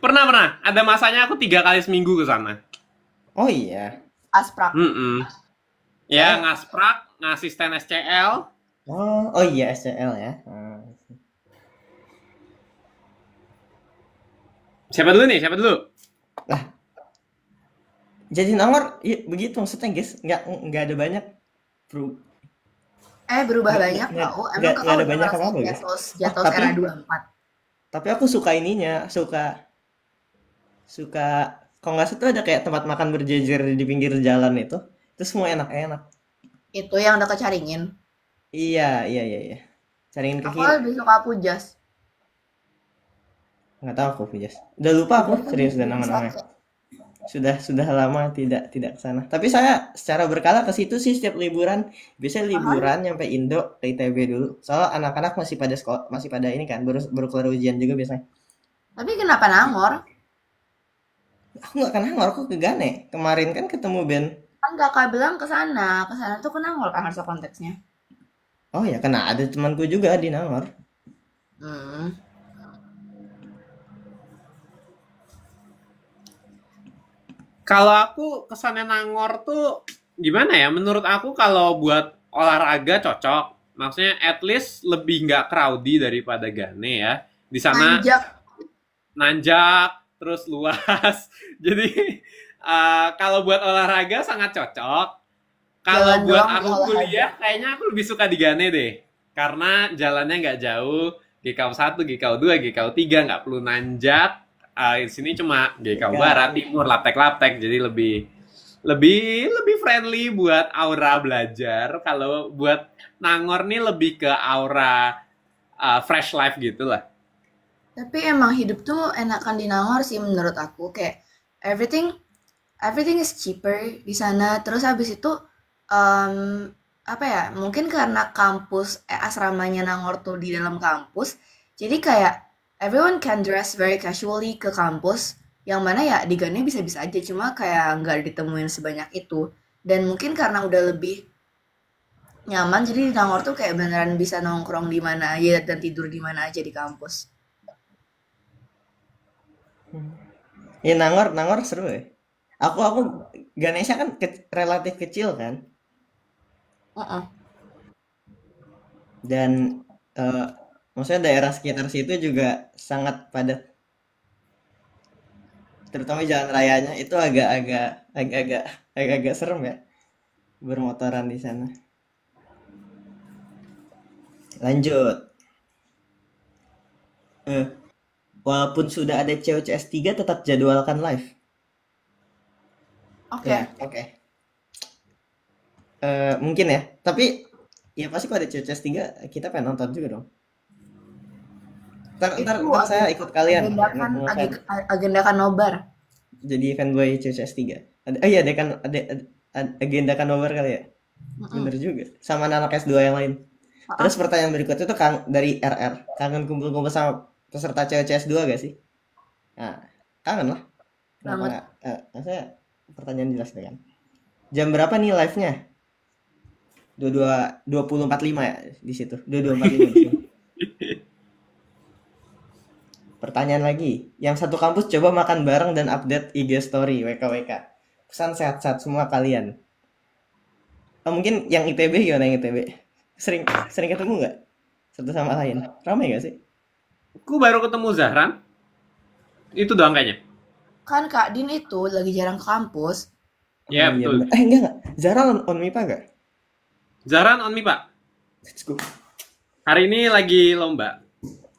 [SPEAKER 3] Pernah. Ada masanya aku 3 kali seminggu ke sana.
[SPEAKER 1] Oh iya.
[SPEAKER 2] Asprak.
[SPEAKER 3] Ya, ngasprak, ngasisten SCL.
[SPEAKER 1] Oh iya, SCL ya.
[SPEAKER 3] Siapa dulu?
[SPEAKER 1] Lah, Jatinangor ya, begitu maksudnya guys, nggak ada banyak
[SPEAKER 2] Berubah
[SPEAKER 1] nggak
[SPEAKER 2] banyak
[SPEAKER 1] nggak
[SPEAKER 2] tau. Emang
[SPEAKER 1] nggak
[SPEAKER 2] kakak
[SPEAKER 1] ada
[SPEAKER 2] udah
[SPEAKER 1] banyak apa
[SPEAKER 2] ngerasain
[SPEAKER 1] apa guys.
[SPEAKER 2] Jatos
[SPEAKER 1] Oh
[SPEAKER 2] Jatos era 24?
[SPEAKER 1] tapi aku suka ininya, suka kalau nggak salah tuh ada kayak tempat makan berjejer di pinggir jalan itu semua enak-enak.
[SPEAKER 2] Itu yang dekat Caringin.
[SPEAKER 1] Iya, iya, iya, iya. Cariin ke
[SPEAKER 2] Aku
[SPEAKER 1] kiri.
[SPEAKER 2] lebih suka Pujas.
[SPEAKER 1] Nggak tahu aku Pujas. Udah lupa aku
[SPEAKER 2] Pujas kan
[SPEAKER 1] serius dan
[SPEAKER 2] di
[SPEAKER 1] nama-namanya.
[SPEAKER 2] Sate.
[SPEAKER 1] Sudah lama tidak ke sana. Tapi saya secara berkala ke situ sih setiap liburan. Biasanya
[SPEAKER 2] Mahal.
[SPEAKER 1] liburan nyampe Indo ke ITB dulu. Soalnya anak-anak masih pada sekolah, masih pada ini kan, baru baru kelar ujian juga biasanya.
[SPEAKER 2] Tapi kenapa Nangor?
[SPEAKER 1] Aku nggak kenal Nangor, aku ke Gane. Kemarin kan ketemu Ben.
[SPEAKER 2] Kan kakak bilang ke sana. Ke sana tuh ke Nangor kan harusnya konteksnya.
[SPEAKER 1] Oh ya, kena ada temanku juga di Nangor.
[SPEAKER 2] Hmm.
[SPEAKER 3] Kalau aku kesannya Nangor tuh gimana ya? Menurut aku kalau buat olahraga cocok. Maksudnya at least lebih nggak crowdy daripada Gane ya. Di sana
[SPEAKER 2] Nanjak.
[SPEAKER 3] nanjak, terus luas. Jadi kalau buat olahraga sangat cocok. Kalau
[SPEAKER 2] Jalan
[SPEAKER 3] buat
[SPEAKER 2] doang
[SPEAKER 3] aku
[SPEAKER 2] udah olahraga.
[SPEAKER 3] kuliah, kayaknya aku lebih suka di Gane deh. Karena jalannya nggak jauh. GKU 1, GKU 2, GKU 3 nggak perlu nanjak. Di sini cuma GKU Barat, Timur, laptek-laptek. Jadi lebih lebih lebih friendly buat aura belajar. Kalau buat Nangor nih lebih ke aura fresh life gitu lah.
[SPEAKER 2] Tapi emang hidup tuh enakan di Nangor sih menurut aku. Kayak everything everything is cheaper di sana. Terus habis itu apa ya? Mungkin karena kampus asramanya Nangor tuh di dalam kampus. Jadi kayak everyone can dress very casually ke kampus. Yang mana ya di Gane bisa-bisa aja. Cuma kayak nggak ditemuin sebanyak itu. Dan mungkin karena udah lebih nyaman. Jadi di Nangor tuh kayak beneran bisa nongkrong di mana aja dan tidur di mana aja di kampus.
[SPEAKER 1] Ya Nangor seru ya. Aku Ganesha kan relatif kecil kan.
[SPEAKER 2] Heeh.
[SPEAKER 1] Dan maksudnya daerah sekitar situ juga sangat padat. Terutama jalan rayanya itu agak-agak serem ya bermotoran di sana. Lanjut. Eh, Walaupun sudah ada COCS 3 tetap jadwalkan live.
[SPEAKER 2] Oke.
[SPEAKER 1] Ya, oke. Mungkin ya. Tapi ya pasti kalau ada COCS 3 kita pengen nonton juga dong. Ntar
[SPEAKER 2] Itu
[SPEAKER 1] saya ikut kalian
[SPEAKER 2] agendakan nobar.
[SPEAKER 1] jadi fanboy COCS 3. Oh iya, agendakan nobar kali ya. Bener juga. Sama anak S2 yang lain. Terus pertanyaan berikutnya tuh dari RR. Kangen kumpul-kumpul sama peserta COCS 2 gak sih? Nah, kangen lah. Kenapa
[SPEAKER 2] Banget.
[SPEAKER 1] nggak? Maksudnya pertanyaan jelas deh kan. Jam berapa nih live-nya? 20.45 ya di situ. 22.45 di sini. Pertanyaan lagi. Yang satu kampus coba makan bareng dan update IG story WKWK. Pesan sehat-sehat semua kalian. Mungkin yang ITB gimana yang ITB? Sering ketemu nggak? Satu sama lain. Ramai nggak sih?
[SPEAKER 3] Aku baru ketemu Zahran. Itu doang kayaknya.
[SPEAKER 2] Kan Kak Din itu lagi jarang ke kampus.
[SPEAKER 3] Ya,
[SPEAKER 1] iya,
[SPEAKER 3] betul.
[SPEAKER 1] bener. Enggak. Zara on MIPA nggak?
[SPEAKER 3] Zahran on MIPA.
[SPEAKER 1] Let's go.
[SPEAKER 3] Hari ini lagi lomba.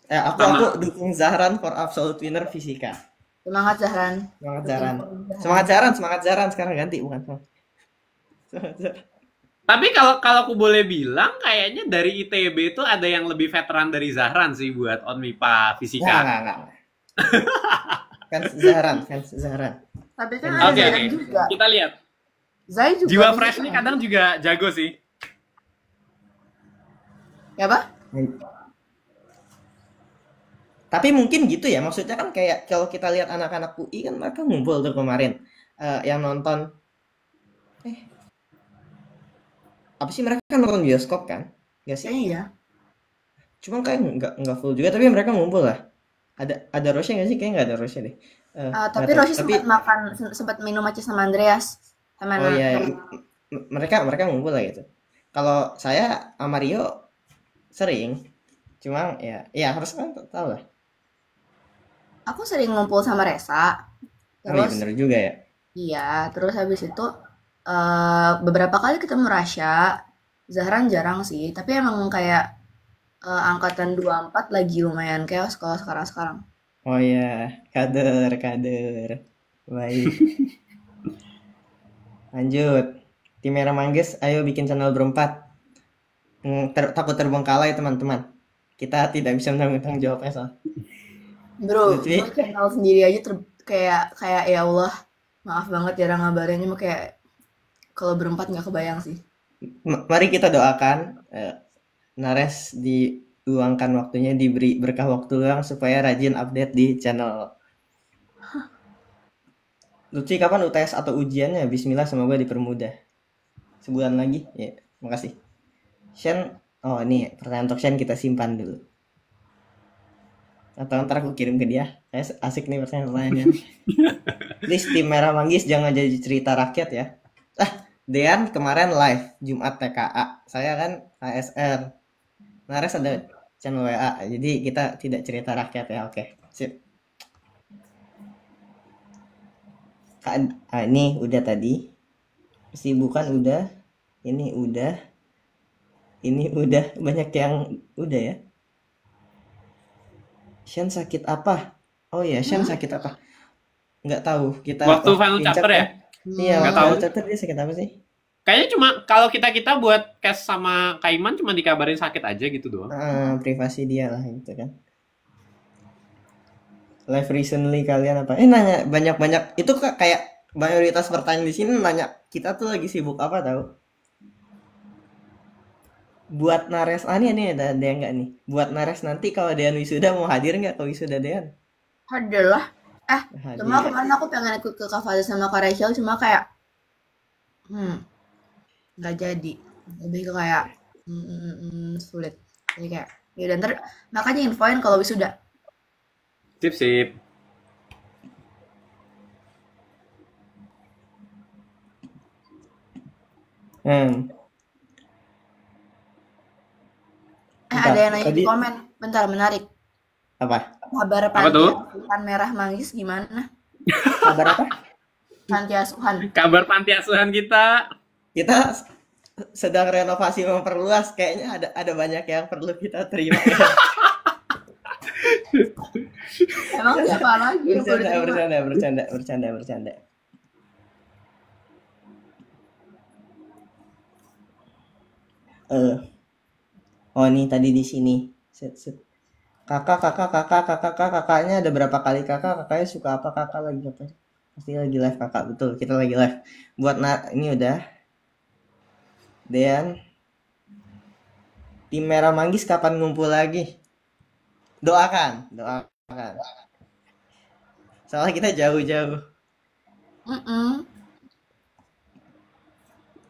[SPEAKER 1] Aku dukung Zahran for absolute winner fisika.
[SPEAKER 2] Semangat Zahran.
[SPEAKER 1] Semangat Zahran sekarang ganti bukan. Semangat Zahran.
[SPEAKER 3] Tapi kalau aku boleh bilang kayaknya dari ITB itu ada yang lebih veteran dari Zahran sih buat on MIPA fisika.
[SPEAKER 1] Enggak. Fans Zahran.
[SPEAKER 2] Tapi kan ada
[SPEAKER 3] Oke.
[SPEAKER 2] Zai juga.
[SPEAKER 3] Kita lihat.
[SPEAKER 2] Zai juga.
[SPEAKER 3] Jiwa
[SPEAKER 2] bisa
[SPEAKER 3] fresh
[SPEAKER 2] kan?
[SPEAKER 3] nih kadang juga jago sih.
[SPEAKER 2] Ya Pak?
[SPEAKER 1] Tapi mungkin gitu ya, maksudnya kan kayak kalau kita lihat anak-anak UI kan mereka ngumpul tuh kemarin. Yang nonton apa sih, mereka kan nonton bioskop kan? Nggak sih?
[SPEAKER 2] Iya.
[SPEAKER 1] Cuma kayak nggak full juga, tapi mereka ngumpul lah. Ada Rosya nggak sih? Kayaknya nggak ada Rosya deh.
[SPEAKER 2] Tapi
[SPEAKER 1] nggak tahu.
[SPEAKER 2] Roshi sempat minum aja sama Andreas. Sama
[SPEAKER 1] Oh iya, mereka ngumpul lah gitu. Kalau saya sama Rio sering, cuma ya harus kan tahu lah.
[SPEAKER 2] Aku sering ngumpul sama Resa.
[SPEAKER 1] Oh iya
[SPEAKER 2] Terus
[SPEAKER 1] bener juga ya.
[SPEAKER 2] iya, terus habis itu beberapa kali ketemu Rasya. Zahran jarang sih, tapi emang kayak angkatan 24 lagi lumayan chaos kalau sekarang-sekarang.
[SPEAKER 1] Oh ya, kader, kader. Baik, lanjut. Tim Merah Manggis, ayo bikin channel berempat. Takut terbengkalai teman-teman. Kita tidak bisa menanggung jawabnya soal.
[SPEAKER 2] Bro,
[SPEAKER 1] Lutfi,
[SPEAKER 2] gue channel sendiri aja kayak kayak ya Allah, maaf banget jarang ngabarinnya mah kayak kalau berempat nggak kebayang sih.
[SPEAKER 1] mari kita doakan Nares diluangkan waktunya, diberi berkah waktu luang supaya rajin update di channel. Lutfi, kapan UTS atau ujiannya? Bismillah, semoga dipermudah. Sebulan lagi? Ya, makasih. Shen, oh ini pertanyaan untuk Shen kita simpan dulu. Atau ntar aku kirim ke dia. Saya asik nih pertanyaannya. Please, tim Merah Manggis jangan jadi cerita rakyat ya. Dean kemarin live Jumat TKA. Saya kan ASR. Nares ada channel WA. Jadi kita tidak cerita rakyat ya. Oke, sip. Ini udah tadi. Kesibukan udah. Ini udah. Ini udah. Banyak yang udah ya. Shen sakit apa? Oh ya, Shen sakit apa? Nggak tahu. Kita
[SPEAKER 3] Waktu final chapter ya?
[SPEAKER 1] Iya,
[SPEAKER 3] Nggak
[SPEAKER 1] waktu
[SPEAKER 3] tahu.
[SPEAKER 1] final chapter dia sakit apa sih?
[SPEAKER 3] Kayaknya cuma kalau kita buat cast sama Kaiman cuma dikabarin sakit aja gitu doang.
[SPEAKER 1] Privasi dia lah gitu kan. Live recently kalian apa? Nanya banyak-banyak. Itu kayak mayoritas pertanyaan di sini nanya kita tuh lagi sibuk apa tahu? Buat Nares, ini ada yang nggak nih? Buat Nares nanti kalau Dean wisuda mau hadir nggak ke wisuda Dean?
[SPEAKER 2] Hadir lah.
[SPEAKER 1] Hadir.
[SPEAKER 2] Cuma kemarin aku pengen ikut ke Kak Fadil sama Kak Rachel, cuma kayak nggak jadi. Lebih ke kayak sulit. Jadi kayak ya ntar makanya infoin kalau wisuda.
[SPEAKER 3] Sip.
[SPEAKER 2] Ada yang nanya di komen. Bentar, menarik.
[SPEAKER 1] Apa?
[SPEAKER 2] Kabar
[SPEAKER 3] Apa tuh?
[SPEAKER 2] panti asuhan Merah Manggis gimana?
[SPEAKER 1] Kabar apa?
[SPEAKER 2] Panti asuhan.
[SPEAKER 3] Kabar panti asuhan kita.
[SPEAKER 1] Kita sedang renovasi memperluas. Kayaknya ada banyak yang perlu kita terima.
[SPEAKER 2] Emang siapa lagi yang perlu diterima?
[SPEAKER 1] Bercanda. Oh nih tadi di sini. Set. Kakaknya ada berapa kali kakaknya suka apa kakak lagi apa? Pasti lagi live kakak, betul, kita lagi live. Buat ini udah. Dean, tim Merah Manggis kapan ngumpul lagi? Doakan. Soalnya kita jauh-jauh.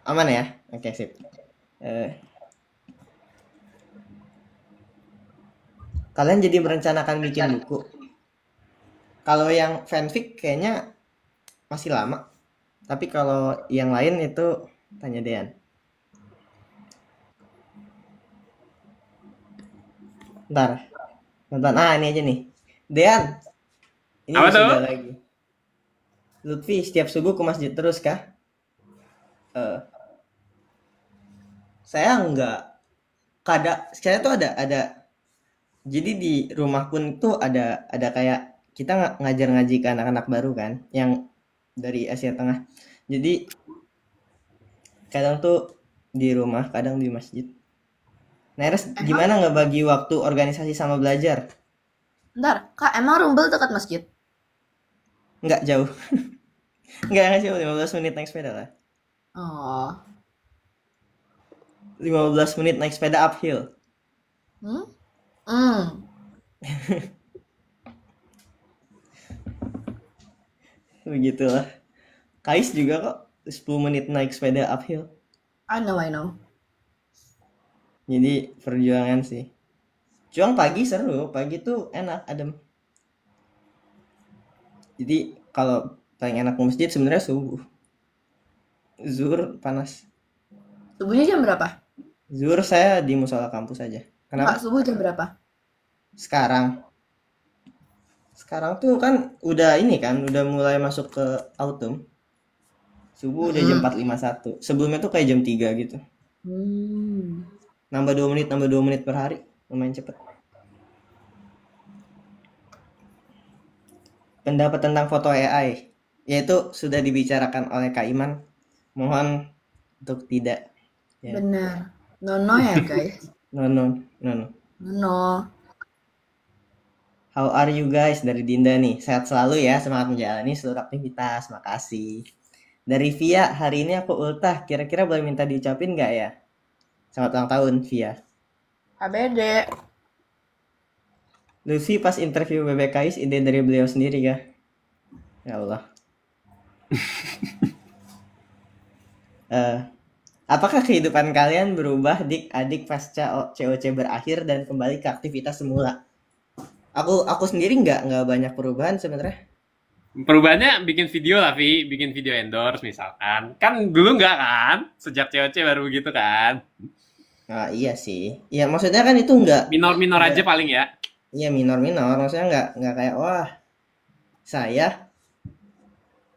[SPEAKER 1] Aman ya? Oke, sip. Kalian jadi merencanakan bikin buku? Kalau yang fanfic kayaknya masih lama. Tapi kalau yang lain itu tanya Dean. Bentar. Ini aja nih. Dean. Ini
[SPEAKER 3] apa tuh?
[SPEAKER 1] Lagi. Lutfi, setiap subuh ke masjid terus kah? Saya enggak. Saya tuh ada. Jadi di rumah pun tuh ada kayak kita ngaji ke anak-anak baru kan, yang dari Asia Tengah. Jadi kadang tuh di rumah, kadang di masjid. Neres, gimana ngebagi waktu organisasi sama belajar?
[SPEAKER 2] Bentar, Kak, emang Rumble dekat masjid?
[SPEAKER 1] Enggak jauh. Enggak jauh, 15 menit naik sepeda lah.
[SPEAKER 2] Oh.
[SPEAKER 1] 15 menit naik sepeda uphill. Begitulah. Kais juga kok 10 menit naik sepeda uphill.
[SPEAKER 2] I know.
[SPEAKER 1] Jadi perjuangan sih. Cuma pagi seru, pagi tuh enak, adem. Jadi kalau paling enak ke masjid sebenarnya subuh. Zuhur panas.
[SPEAKER 2] Subuhnya jam berapa?
[SPEAKER 1] Zuhur saya di musola kampus aja. Kenapa?
[SPEAKER 2] Subuh jam berapa?
[SPEAKER 1] Sekarang tuh kan udah ini kan, udah mulai masuk ke autumn. Subuh udah jam 4.51. Sebelumnya tuh kayak jam 3 gitu.
[SPEAKER 2] Hmm.
[SPEAKER 1] Nambah 2 menit per hari, lumayan cepet. Pendapat tentang foto AI, yaitu sudah dibicarakan oleh Kak Iman. Mohon untuk tidak. Ya.
[SPEAKER 2] Benar. No ya guys.
[SPEAKER 1] No, no, no, no.
[SPEAKER 2] No.
[SPEAKER 1] How are you guys? Dari Dinda nih. Sehat selalu ya, semangat menjalani seluruh aktivitas. Makasih. Dari Via, hari ini aku ultah. Kira-kira boleh minta diucapin nggak ya? Selamat ulang tahun, Via.
[SPEAKER 2] HBD.
[SPEAKER 1] Lucy pas interview BBKIS, ide dari beliau sendiri kah? Ya Allah. Apakah kehidupan kalian berubah dik-adik pasca COC berakhir dan kembali ke aktivitas semula? Aku sendiri nggak banyak perubahan sebenarnya.
[SPEAKER 3] Perubahannya bikin video lah, Vi. Bikin video endorse misalkan. Kan dulu nggak kan? Sejak COC baru begitu kan?
[SPEAKER 1] Nah, iya sih. Ya maksudnya kan itu nggak.
[SPEAKER 3] Minor-minor aja paling ya.
[SPEAKER 1] Iya minor-minor. Maksudnya nggak kayak wah saya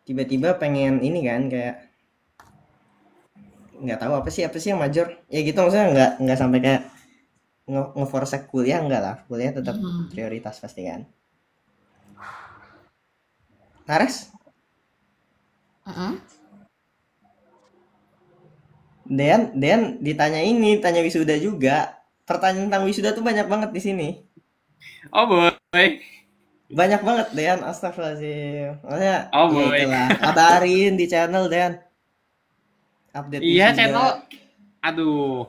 [SPEAKER 1] tiba-tiba pengen ini kan kayak nggak tahu apa sih yang major. Ya gitu maksudnya nggak sampai kayak ngeforce kuliah enggak lah. Kuliah tetap prioritas pasti kan. Nares? Dean ditanya ini, tanya wisuda juga. Pertanyaan tentang wisuda tuh banyak banget di sini.
[SPEAKER 3] Oh boy.
[SPEAKER 1] Banyak banget Dean, astagfirullahaladzim. Maksudnya,
[SPEAKER 3] Oh
[SPEAKER 1] ya
[SPEAKER 3] boy.
[SPEAKER 1] itulah. Kabarin di channel Dean. Update
[SPEAKER 3] Iya
[SPEAKER 1] wisuda.
[SPEAKER 3] channel. Aduh.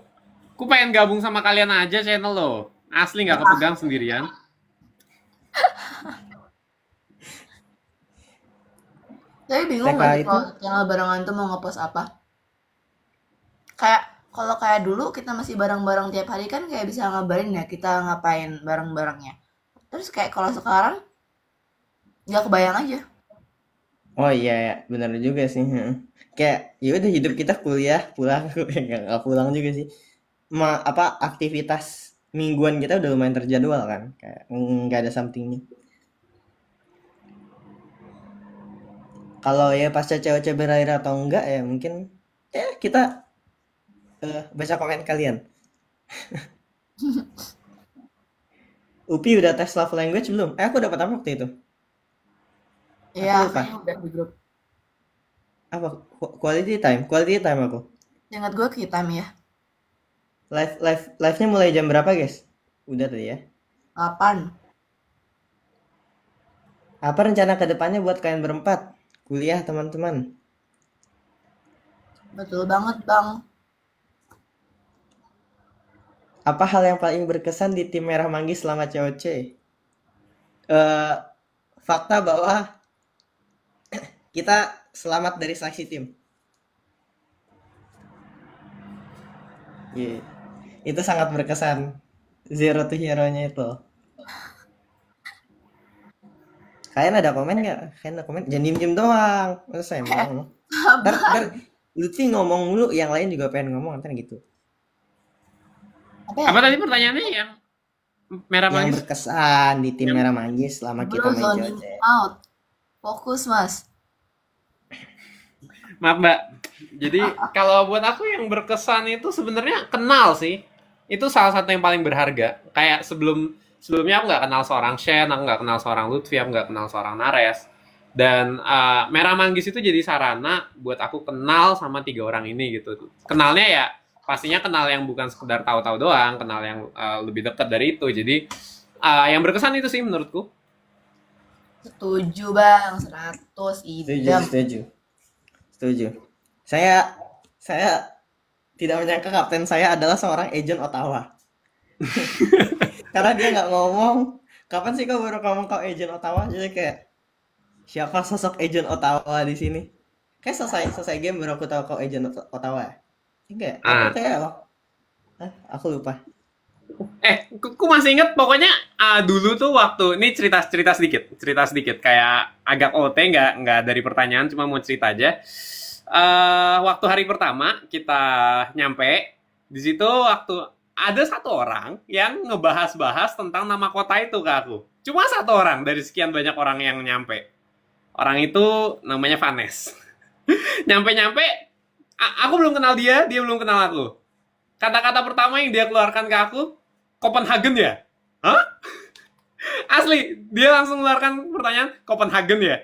[SPEAKER 3] Ku pengen gabung sama kalian aja channel lo. Asli nggak kepegang sendirian.
[SPEAKER 2] Tapi bingung
[SPEAKER 1] TK
[SPEAKER 2] gak sih
[SPEAKER 1] itu?
[SPEAKER 2] kalau channel barengan tuh mau ngepost apa? Kayak kalau kayak dulu kita masih bareng-bareng tiap hari kan kayak bisa ngabarin ya kita ngapain bareng-barengnya. Terus kayak kalau sekarang nggak kebayang aja.
[SPEAKER 1] Oh iya ya, benar juga sih. Kayak ya udah hidup kita kuliah, pulang, nggak pulang juga sih. Apa aktivitas mingguan kita udah lumayan terjadwal kan, kayak nggak ada something new. Kalau ya pasca cewek berakhir atau enggak ya mungkin ya kita baca komen kalian. Upi udah tes love language belum? Aku dapat apa waktu itu?
[SPEAKER 2] Iya,
[SPEAKER 1] Aku lupa.
[SPEAKER 2] kayaknya udah di grup.
[SPEAKER 1] Apa? Quality time aku.
[SPEAKER 2] Ingat gue hitam ya.
[SPEAKER 1] Live-nya mulai jam berapa, guys? Udah tadi ya.
[SPEAKER 2] 8.
[SPEAKER 1] Apa rencana ke depannya buat kalian berempat? Kuliah, teman-teman.
[SPEAKER 2] Betul banget, Bang.
[SPEAKER 1] Apa hal yang paling berkesan di tim Merah Manggis selama COC? Fakta bahwa kita selamat dari seleksi tim. Yeah. Itu sangat berkesan. Zero to hero-nya itu. Kalian ada komen nggak? Kalian ada komen? Jangan diem-diem doang. Masa saya mau. Ntar Lutfi ngomong mulu, yang lain juga pengen ngomong, ntar gitu.
[SPEAKER 3] Apa tadi pertanyaannya yang Merah
[SPEAKER 1] Yang
[SPEAKER 3] Manggis?
[SPEAKER 1] berkesan di tim Merah Manggis selama kita main
[SPEAKER 2] zoning
[SPEAKER 1] COC.
[SPEAKER 2] out. Fokus, Mas.
[SPEAKER 3] Maaf Mbak. Jadi kalau buat aku yang berkesan itu sebenarnya kenal sih. Itu salah satu yang paling berharga. Kayak sebelumnya aku nggak kenal seorang Shen, aku nggak kenal seorang Lutfi, aku nggak kenal seorang Nares. Dan Merah Manggis itu jadi sarana buat aku kenal sama 3 orang ini gitu. Kenalnya ya pastinya kenal yang bukan sekedar tahu-tahu doang, kenal yang lebih dekat dari itu. Jadi yang berkesan itu sih menurutku.
[SPEAKER 2] Setuju, Bang. 100 idam.
[SPEAKER 1] Setuju. Saya tidak menyangka kapten saya adalah seorang agent Ottawa. Karena dia nggak ngomong. Kapan sih kau baru ngomong kau agent Ottawa? Jadi kayak siapa sosok agent Ottawa di sini? Kayak selesai game baru aku tahu kau agent Ottawa. Enggak, aku lupa.
[SPEAKER 3] Aku masih inget pokoknya dulu tuh waktu ini cerita sedikit kayak agak OT nggak dari pertanyaan, cuma mau cerita aja. Waktu hari pertama kita nyampe di situ, waktu ada satu orang yang ngebahas tentang nama kota itu ke aku. Cuma satu orang dari sekian banyak orang yang nyampe. Orang itu namanya Vanes. Nyampe aku belum kenal dia belum kenal aku. Kata-kata pertama yang dia keluarkan ke aku, Copenhagen ya? Hah? Asli, dia langsung keluarkan pertanyaan, Copenhagen ya?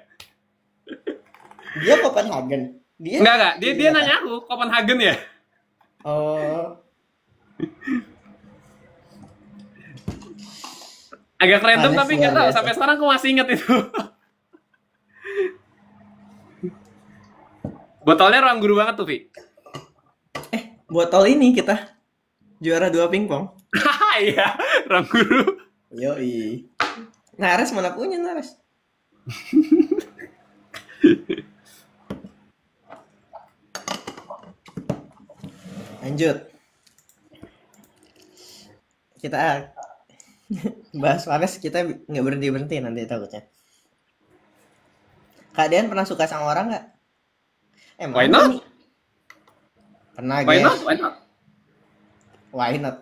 [SPEAKER 1] Dia Copenhagen. Dia
[SPEAKER 3] Enggak. Dia
[SPEAKER 1] iya,
[SPEAKER 3] nanya aku, Copenhagen ya?
[SPEAKER 1] oh,
[SPEAKER 3] Agak random
[SPEAKER 1] aneh
[SPEAKER 3] tapi
[SPEAKER 1] sih,
[SPEAKER 3] nggak
[SPEAKER 1] luar
[SPEAKER 3] tahu.
[SPEAKER 1] biasa.
[SPEAKER 3] Sampai sekarang aku masih inget itu. Botolnya ruang guru banget tuh, Vi.
[SPEAKER 1] Botol ini kita juara 2 pingpong.
[SPEAKER 3] Iya, ruang guru.
[SPEAKER 1] Yoi. Nares mana punya Nares? Lanjut. Kita bahas Vanes, kita nggak berhenti nanti takutnya. Kak Dean pernah suka sama orang nggak?
[SPEAKER 3] Why
[SPEAKER 1] Mana
[SPEAKER 3] not?
[SPEAKER 1] nih? Pernah,
[SPEAKER 3] Why
[SPEAKER 1] guys.
[SPEAKER 3] not? Why not?
[SPEAKER 1] Why not?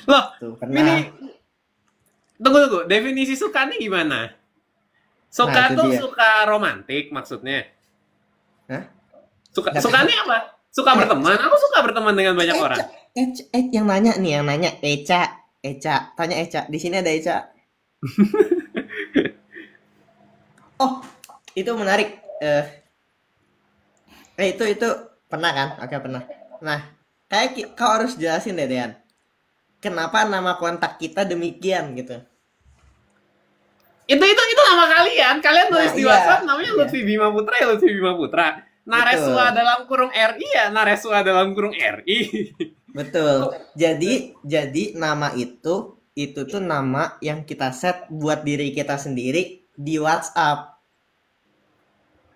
[SPEAKER 3] Loh,
[SPEAKER 1] Tuh,
[SPEAKER 3] ini
[SPEAKER 1] pernah.
[SPEAKER 3] tunggu. Definisi suka nih gimana? Suka
[SPEAKER 1] Nah, itu
[SPEAKER 3] tuh
[SPEAKER 1] dia.
[SPEAKER 3] suka romantik maksudnya.
[SPEAKER 1] Hah?
[SPEAKER 3] Suka
[SPEAKER 1] Nggak
[SPEAKER 3] suka
[SPEAKER 1] tahu.
[SPEAKER 3] nih apa? Suka berteman. Aku suka berteman dengan banyak orang.
[SPEAKER 1] Yang nanya Eca, tanya Eca. Di sini ada Eca. Oh, itu menarik. Itu pernah kan? Oke, pernah. Nah, kau harus jelasin deh, Dean. Kenapa nama kontak kita demikian gitu?
[SPEAKER 3] Itu nama kalian. Kalian tulis
[SPEAKER 1] Nah,
[SPEAKER 3] di
[SPEAKER 1] iya.
[SPEAKER 3] WhatsApp namanya
[SPEAKER 1] Iya.
[SPEAKER 3] Lutfi Bima Putra ya Lutfi Bima Putra. Nareswa
[SPEAKER 1] Betul.
[SPEAKER 3] dalam kurung RI ya Nareswa dalam kurung RI.
[SPEAKER 1] Betul. Jadi nama itu tuh nama yang kita set buat diri kita sendiri di WhatsApp.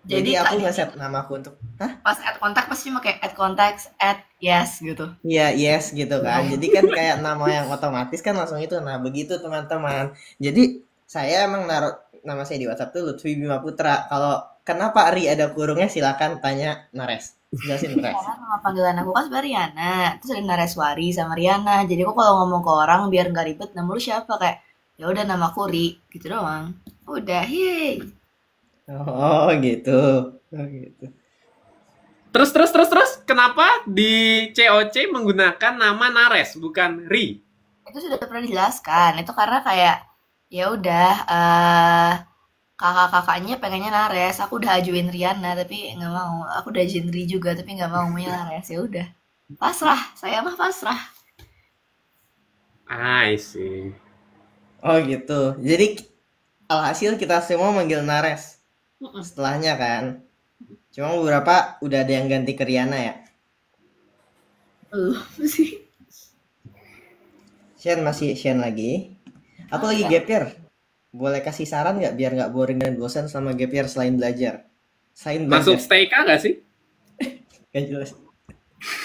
[SPEAKER 1] Jadi aku nge-set namaku untuk,
[SPEAKER 2] Pas add kontak pasti cuma kayak add contacts, add yes gitu.
[SPEAKER 1] iya, yes gitu kan. Jadi kan kayak nama yang otomatis kan langsung itu. Nah, begitu teman-teman. Jadi saya emang naruh nama saya di WhatsApp tuh Lutfi Bima Putra. Kalau kenapa Ri ada kurungnya silakan tanya Nares. Jelasin Nares.
[SPEAKER 2] Karena nama panggilan aku kan sebenarnya Riana, terus ada Nareswari sama Riana. Jadi aku kalau ngomong ke orang biar nggak ribet, nama lu siapa kayak ya udah namaku Ri gitu doang. Udah, yeay.
[SPEAKER 1] Oh, gitu. Oh, gitu.
[SPEAKER 3] Terus kenapa di COC menggunakan nama Nares bukan Ri?
[SPEAKER 2] Itu sudah pernah dijelaskan. Itu karena kayak ya udah kakak-kakaknya pengennya Nares. Aku udah ajuin Riana tapi nggak mau. Aku udah ajuin Ri juga tapi nggak mau punya Nares. Ya udah. Pasrah, saya mah pasrah.
[SPEAKER 3] I see.
[SPEAKER 1] Oh, gitu. Jadi alhasil kita semua manggil Nares. Setelahnya kan. Cuma beberapa udah ada yang ganti ke Riana ya.
[SPEAKER 2] Sih.
[SPEAKER 1] Masih Shen lagi. Aku lagi gap year. Boleh kasih saran nggak biar nggak boring dan bosan sama gap year selain belajar?
[SPEAKER 3] Masuk STK nggak sih?
[SPEAKER 1] Gak jelas.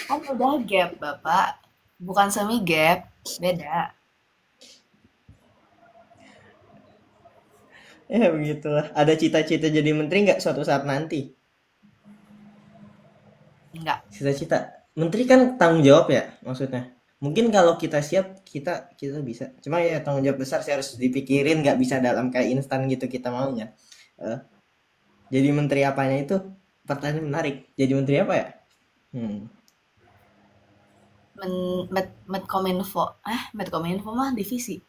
[SPEAKER 2] Kan udah gap, Bapak. Bukan semi gap, beda.
[SPEAKER 1] Ya begitulah. Ada cita-cita jadi menteri nggak suatu saat nanti?
[SPEAKER 2] Enggak.
[SPEAKER 1] Cita-cita. Menteri kan tanggung jawab ya maksudnya. Mungkin kalau kita siap, kita bisa. Cuma ya tanggung jawab besar sih harus dipikirin. Nggak bisa dalam kayak instan gitu kita maunya. Jadi menteri apanya itu pertanyaan menarik. Jadi menteri apa ya?
[SPEAKER 2] Medkominfo. Medkominfo mah divisi.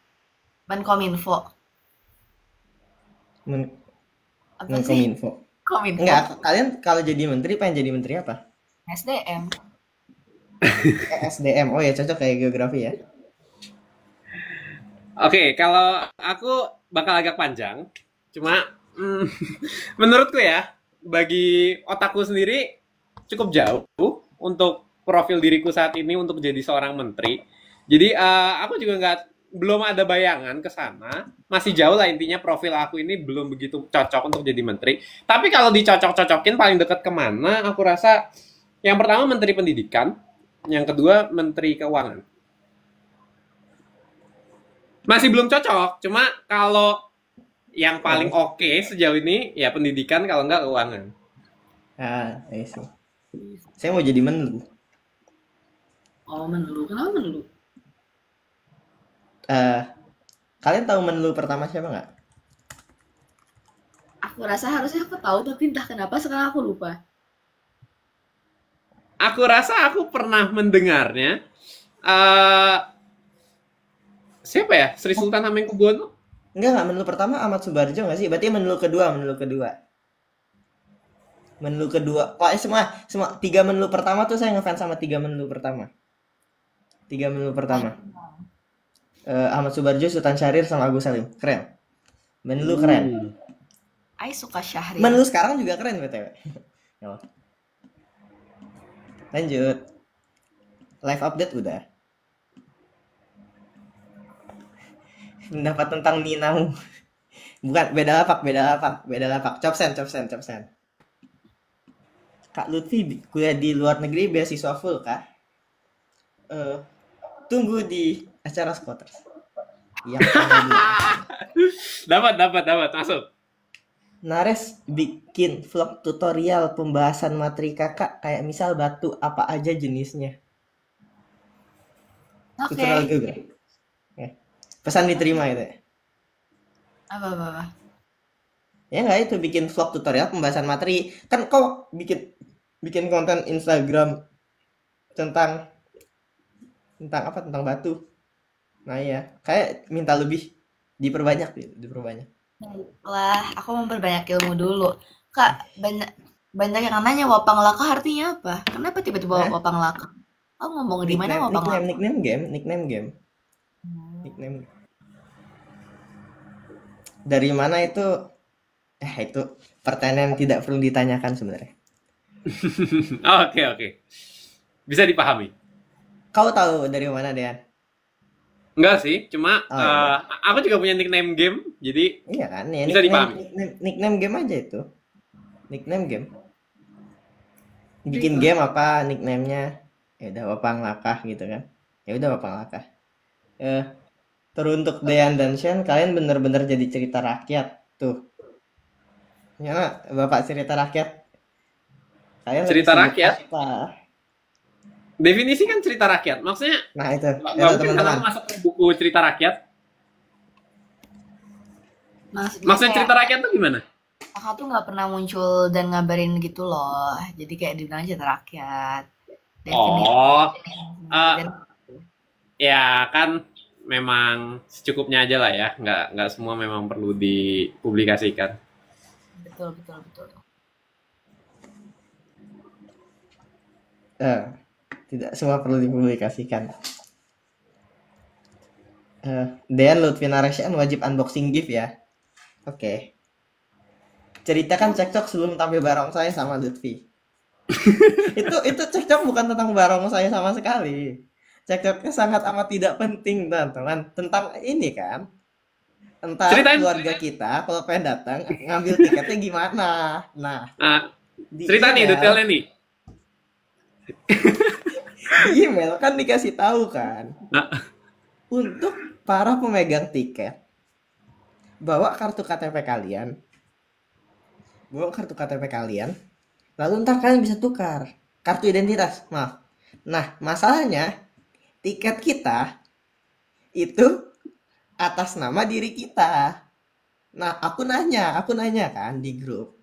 [SPEAKER 2] Menkominfo. Apa sih?
[SPEAKER 1] Menkominfo.
[SPEAKER 2] Kominfo.
[SPEAKER 1] Enggak, kalian kalau jadi menteri pengen jadi menteri apa?
[SPEAKER 2] SDM.
[SPEAKER 1] SDM. Oh ya, cocok kayak geografi ya.
[SPEAKER 3] Oke, kalau aku bakal agak panjang. Cuma menurutku ya, bagi otakku sendiri cukup jauh untuk profil diriku saat ini untuk jadi seorang menteri. Jadi aku juga belum ada bayangan ke sana. Masih jauh lah intinya profil aku ini belum begitu cocok untuk jadi menteri. Tapi kalau dicocok-cocokin paling dekat kemana, aku rasa yang pertama Menteri Pendidikan, yang kedua Menteri Keuangan. Masih belum cocok, cuma kalau yang paling oke sejauh ini ya pendidikan, kalau enggak keuangan.
[SPEAKER 1] I see. Saya mau jadi menlu.
[SPEAKER 2] Oh, menlu. Kenapa menlu?
[SPEAKER 1] Kalian tahu menlu pertama siapa nggak?
[SPEAKER 2] Aku rasa harusnya aku tahu, tapi entah kenapa sekarang aku lupa.
[SPEAKER 3] Aku rasa aku pernah mendengarnya. eh Siapa ya? Sri Sultan Hamengkubuwono?
[SPEAKER 1] Enggak, menu pertama Ahmad Subarjo nggak sih? Berarti menu kedua, menu kedua. Menu kedua. Pokoknya semua tiga menu pertama tuh saya ngefans sama tiga menu pertama. Tiga menu pertama. Ahmad Subarjo, Sultan Syahrir, sama Agus Salim. Keren. Menu keren.
[SPEAKER 2] I suka Syahrir.
[SPEAKER 1] Menu sekarang juga keren BTW. Yo. Lanjut. Live update udah. Pendapat tentang Ninamu. Bukan, beda lapak. Copsen. Kak Lutfi kuliah di luar negeri beasiswa full, Kak. Tunggu di acara Scooters. Yang
[SPEAKER 3] Dapat masuk.
[SPEAKER 1] Nares bikin vlog tutorial pembahasan materi kakak, kayak misal batu apa aja jenisnya.
[SPEAKER 2] Oke.
[SPEAKER 1] Tutorial geografi. Pesan diterima itu ya.
[SPEAKER 2] Apa?
[SPEAKER 1] Ya nggak, itu bikin vlog tutorial pembahasan materi. Kan kau bikin konten Instagram tentang apa, tentang batu. Nah ya, kayak minta lebih diperbanyak.
[SPEAKER 2] Lah, aku memperbanyak ilmu dulu. Kak, banyak yang nanya wapang laka artinya apa? Kenapa tiba-tiba wapang laka? Aku ngomong di mana wapang laka?
[SPEAKER 1] Nickname game. Dari mana itu? Itu pertanyaan tidak perlu ditanyakan sebenarnya.
[SPEAKER 3] Oke. Bisa dipahami.
[SPEAKER 1] Kau tahu dari mana, Dean?
[SPEAKER 3] Enggak sih, cuma
[SPEAKER 1] iya.
[SPEAKER 3] aku juga punya nickname game, jadi
[SPEAKER 1] Iya kan? Ya,
[SPEAKER 3] bisa dipahami.
[SPEAKER 1] Nickname game aja itu. Nickname game. Bikin game apa nickname-nya? Ya udah Wapang Lakah gitu kan. Ya udah Wapang Lakah. Teruntuk Dean dan Shen, kalian bener-bener jadi cerita rakyat tuh. Ya, Bapak cerita rakyat. Kalian
[SPEAKER 3] Cerita rakyat?
[SPEAKER 1] Apa?
[SPEAKER 3] Definisi kan cerita rakyat, maksudnya
[SPEAKER 1] Nah itu
[SPEAKER 3] mungkin
[SPEAKER 1] teman-teman.
[SPEAKER 3] kalau masuk ke buku cerita rakyat. Maksudnya cerita rakyat tuh gimana?
[SPEAKER 2] Kakak tuh nggak pernah muncul dan ngabarin gitu loh. Jadi kayak dibilang cerita rakyat.
[SPEAKER 3] Ya kan memang secukupnya aja lah ya, nggak semua memang perlu dipublikasikan.
[SPEAKER 2] Betul.
[SPEAKER 1] Tidak semua perlu dipublikasikan. Dean Lutfi Naresyan wajib unboxing gift ya. Oke. Ceritakan cekcok sebelum tampil barongsai sama Lutfi. itu cekcok bukan tentang barongsai sama sekali. Cekcoknya sangat amat tidak penting, teman-teman. Tentang ini kan. Tentang keluarga kita kalau pengen datang ngambil tiketnya gimana. Nah,
[SPEAKER 3] cerita nih detailnya nih.
[SPEAKER 1] Di email kan dikasih tahu kan. Untuk para pemegang tiket, bawa kartu KTP kalian. Lalu ntar kalian bisa tukar kartu identitas. Maaf. Nah, masalahnya tiket kita itu atas nama diri kita. Nah, aku nanya kan di grup.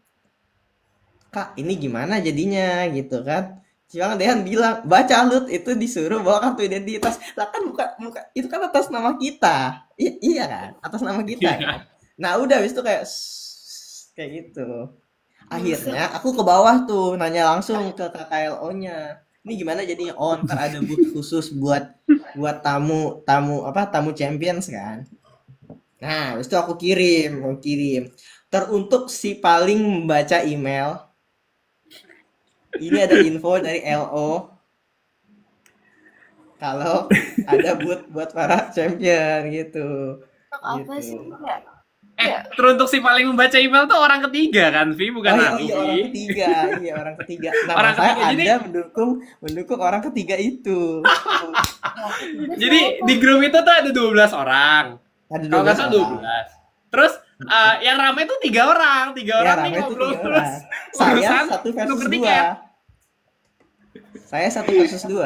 [SPEAKER 1] Kak, ini gimana jadinya gitu kan? Siang Dehan bilang, baca Lut itu disuruh bawa kartu identitas. Lah kan bukan itu kan atas nama kita. Iya kan? Atas nama kita kan. Nah, udah habis itu kayak gitu. Akhirnya aku ke bawah tuh nanya langsung ke KKLO-nya. Ini gimana jadinya? Oh, ntar ada booth khusus buat tamu Champions kan. Nah, habis itu aku kirim. Teruntuk si paling membaca email. Ini ada info dari LO kalau ada buat para champion gitu.
[SPEAKER 2] Apa sih?
[SPEAKER 3] Teruntuk si paling membaca email tuh orang ketiga kan, Vi, bukan aku.
[SPEAKER 1] Iya, orang ketiga. Nah, orang ketiga Anda jadi mendukung orang ketiga itu.
[SPEAKER 3] Jadi di grup itu tuh ada 12 orang. Kalau nggak salah 12. Terus yang ramai tuh 3 orang nih ngobrol terus.
[SPEAKER 1] Saya 1 versus 2. Saya 1 versus 2.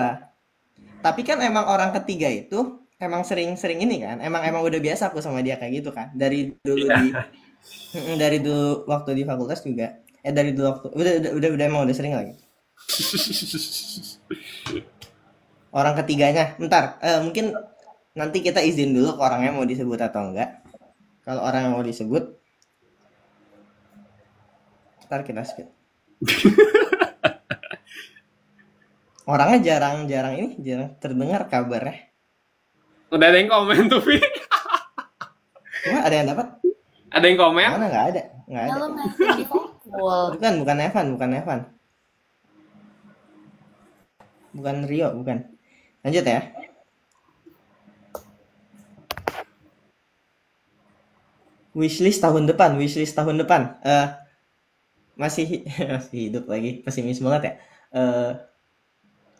[SPEAKER 1] Tapi kan emang orang ketiga itu emang sering ini kan. Emang udah biasa aku sama dia kayak gitu kan. Dari dulu dari dulu waktu di fakultas juga. Dari dulu waktu udah emang udah sering lagi. Orang ketiganya, bentar, mungkin nanti kita izin dulu ke orangnya mau disebut atau enggak. Kalau orang yang mau disebut, ntar kita skip. Orangnya jarang terdengar kabarnya.
[SPEAKER 3] Udah ada yang komen tuh, Vi.
[SPEAKER 1] Cuma ada yang dapat?
[SPEAKER 3] Ada yang komen?
[SPEAKER 1] Mana nggak ada? Nggak ada.
[SPEAKER 2] Kalau masih di Fakul.
[SPEAKER 1] Bukan Evan. Bukan Rio, bukan. Lanjut ya. Wishlist tahun depan. Masih masih hidup lagi, pesimis banget ya.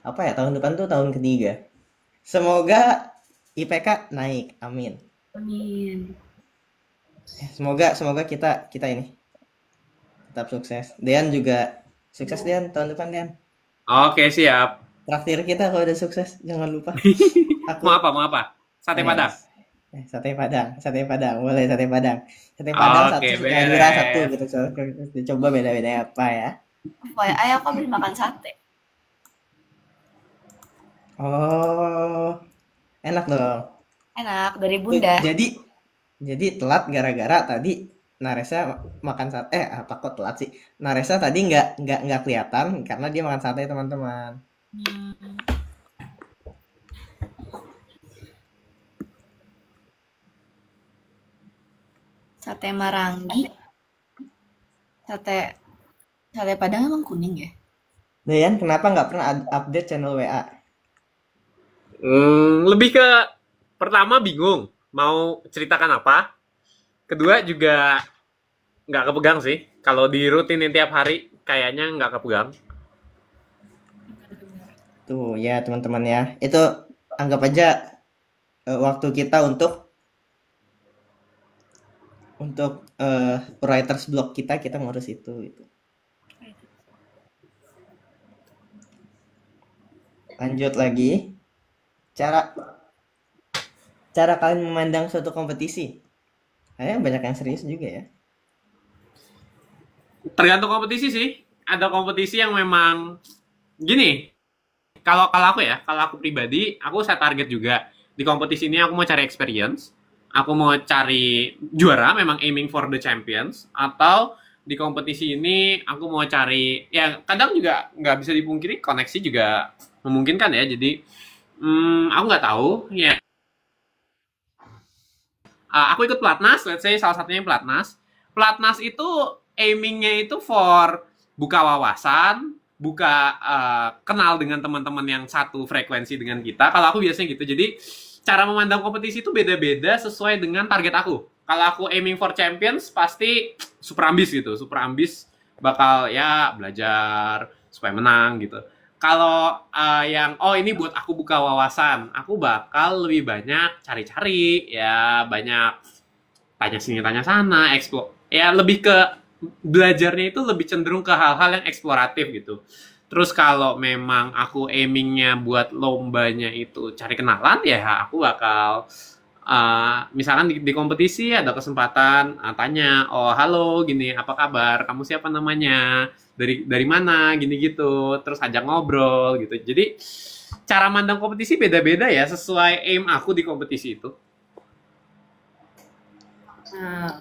[SPEAKER 1] Apa ya, tahun depan tuh tahun ketiga. Semoga IPK naik, amin.
[SPEAKER 2] Amin.
[SPEAKER 1] Semoga kita ini tetap sukses. Dean juga sukses, Dean, tahun depan, Dean.
[SPEAKER 3] Oke, siap.
[SPEAKER 1] Traktir kita kalau udah sukses, jangan lupa. Aku
[SPEAKER 3] Mau apa? Sate Padang.
[SPEAKER 1] Sate Padang, boleh sate Padang. Sate Padang
[SPEAKER 3] Oke,
[SPEAKER 1] satu,
[SPEAKER 3] beres.
[SPEAKER 1] Nira satu gitu. Coba beda-beda apa ya.
[SPEAKER 2] Apa ya? Ayo aku habis makan sate.
[SPEAKER 1] Oh, enak dong.
[SPEAKER 2] Enak dari
[SPEAKER 1] Tuh,
[SPEAKER 2] Bunda.
[SPEAKER 1] jadi telat gara-gara tadi Naresa makan sate. Apa kok telat sih? Naresa tadi nggak kelihatan karena dia makan sate, teman-teman.
[SPEAKER 2] Sate Marangi. Sate Padang emang kuning ya?
[SPEAKER 1] Dean, kenapa nggak pernah update channel WA?
[SPEAKER 3] Lebih ke pertama bingung mau ceritakan apa. Kedua juga nggak kepegang sih. Kalau dirutinin tiap hari kayaknya nggak kepegang.
[SPEAKER 1] Tuh ya teman-teman ya, itu anggap aja waktu kita untuk writers block kita ngurus itu. Lanjut lagi, cara kalian memandang suatu kompetisi. Kayaknya banyak yang serius juga ya.
[SPEAKER 3] Tergantung kompetisi sih. Ada kompetisi yang memang gini. Kalau aku pribadi, aku set target juga. Di kompetisi ini aku mau cari experience, aku mau cari juara, memang aiming for the champions, atau di kompetisi ini aku mau cari, ya kadang juga nggak bisa dipungkiri, koneksi juga memungkinkan ya. Jadi aku nggak tahu ya. Aku ikut pelatnas, let's say salah satunya pelatnas. Pelatnas itu aimingnya itu for buka wawasan, buka kenal dengan teman-teman yang satu frekuensi dengan kita. Kalau aku biasanya gitu. Jadi cara memandang kompetisi itu beda-beda sesuai dengan target aku. Kalau aku aiming for champions pasti super ambis gitu. Super ambis bakal ya belajar supaya menang gitu. Kalau yang ini buat aku buka wawasan, aku bakal lebih banyak cari-cari ya, banyak tanya sini tanya sana, explore. Ya lebih ke belajarnya itu lebih cenderung ke hal-hal yang eksploratif gitu. Terus kalau memang aku aimingnya buat lombanya itu cari kenalan, ya aku bakal misalkan di kompetisi ada kesempatan tanya, oh halo gini, apa kabar, kamu siapa namanya, dari mana, gini gitu, terus ajak ngobrol gitu. Jadi cara mandang kompetisi beda-beda ya sesuai aim aku di kompetisi itu.
[SPEAKER 2] Nah,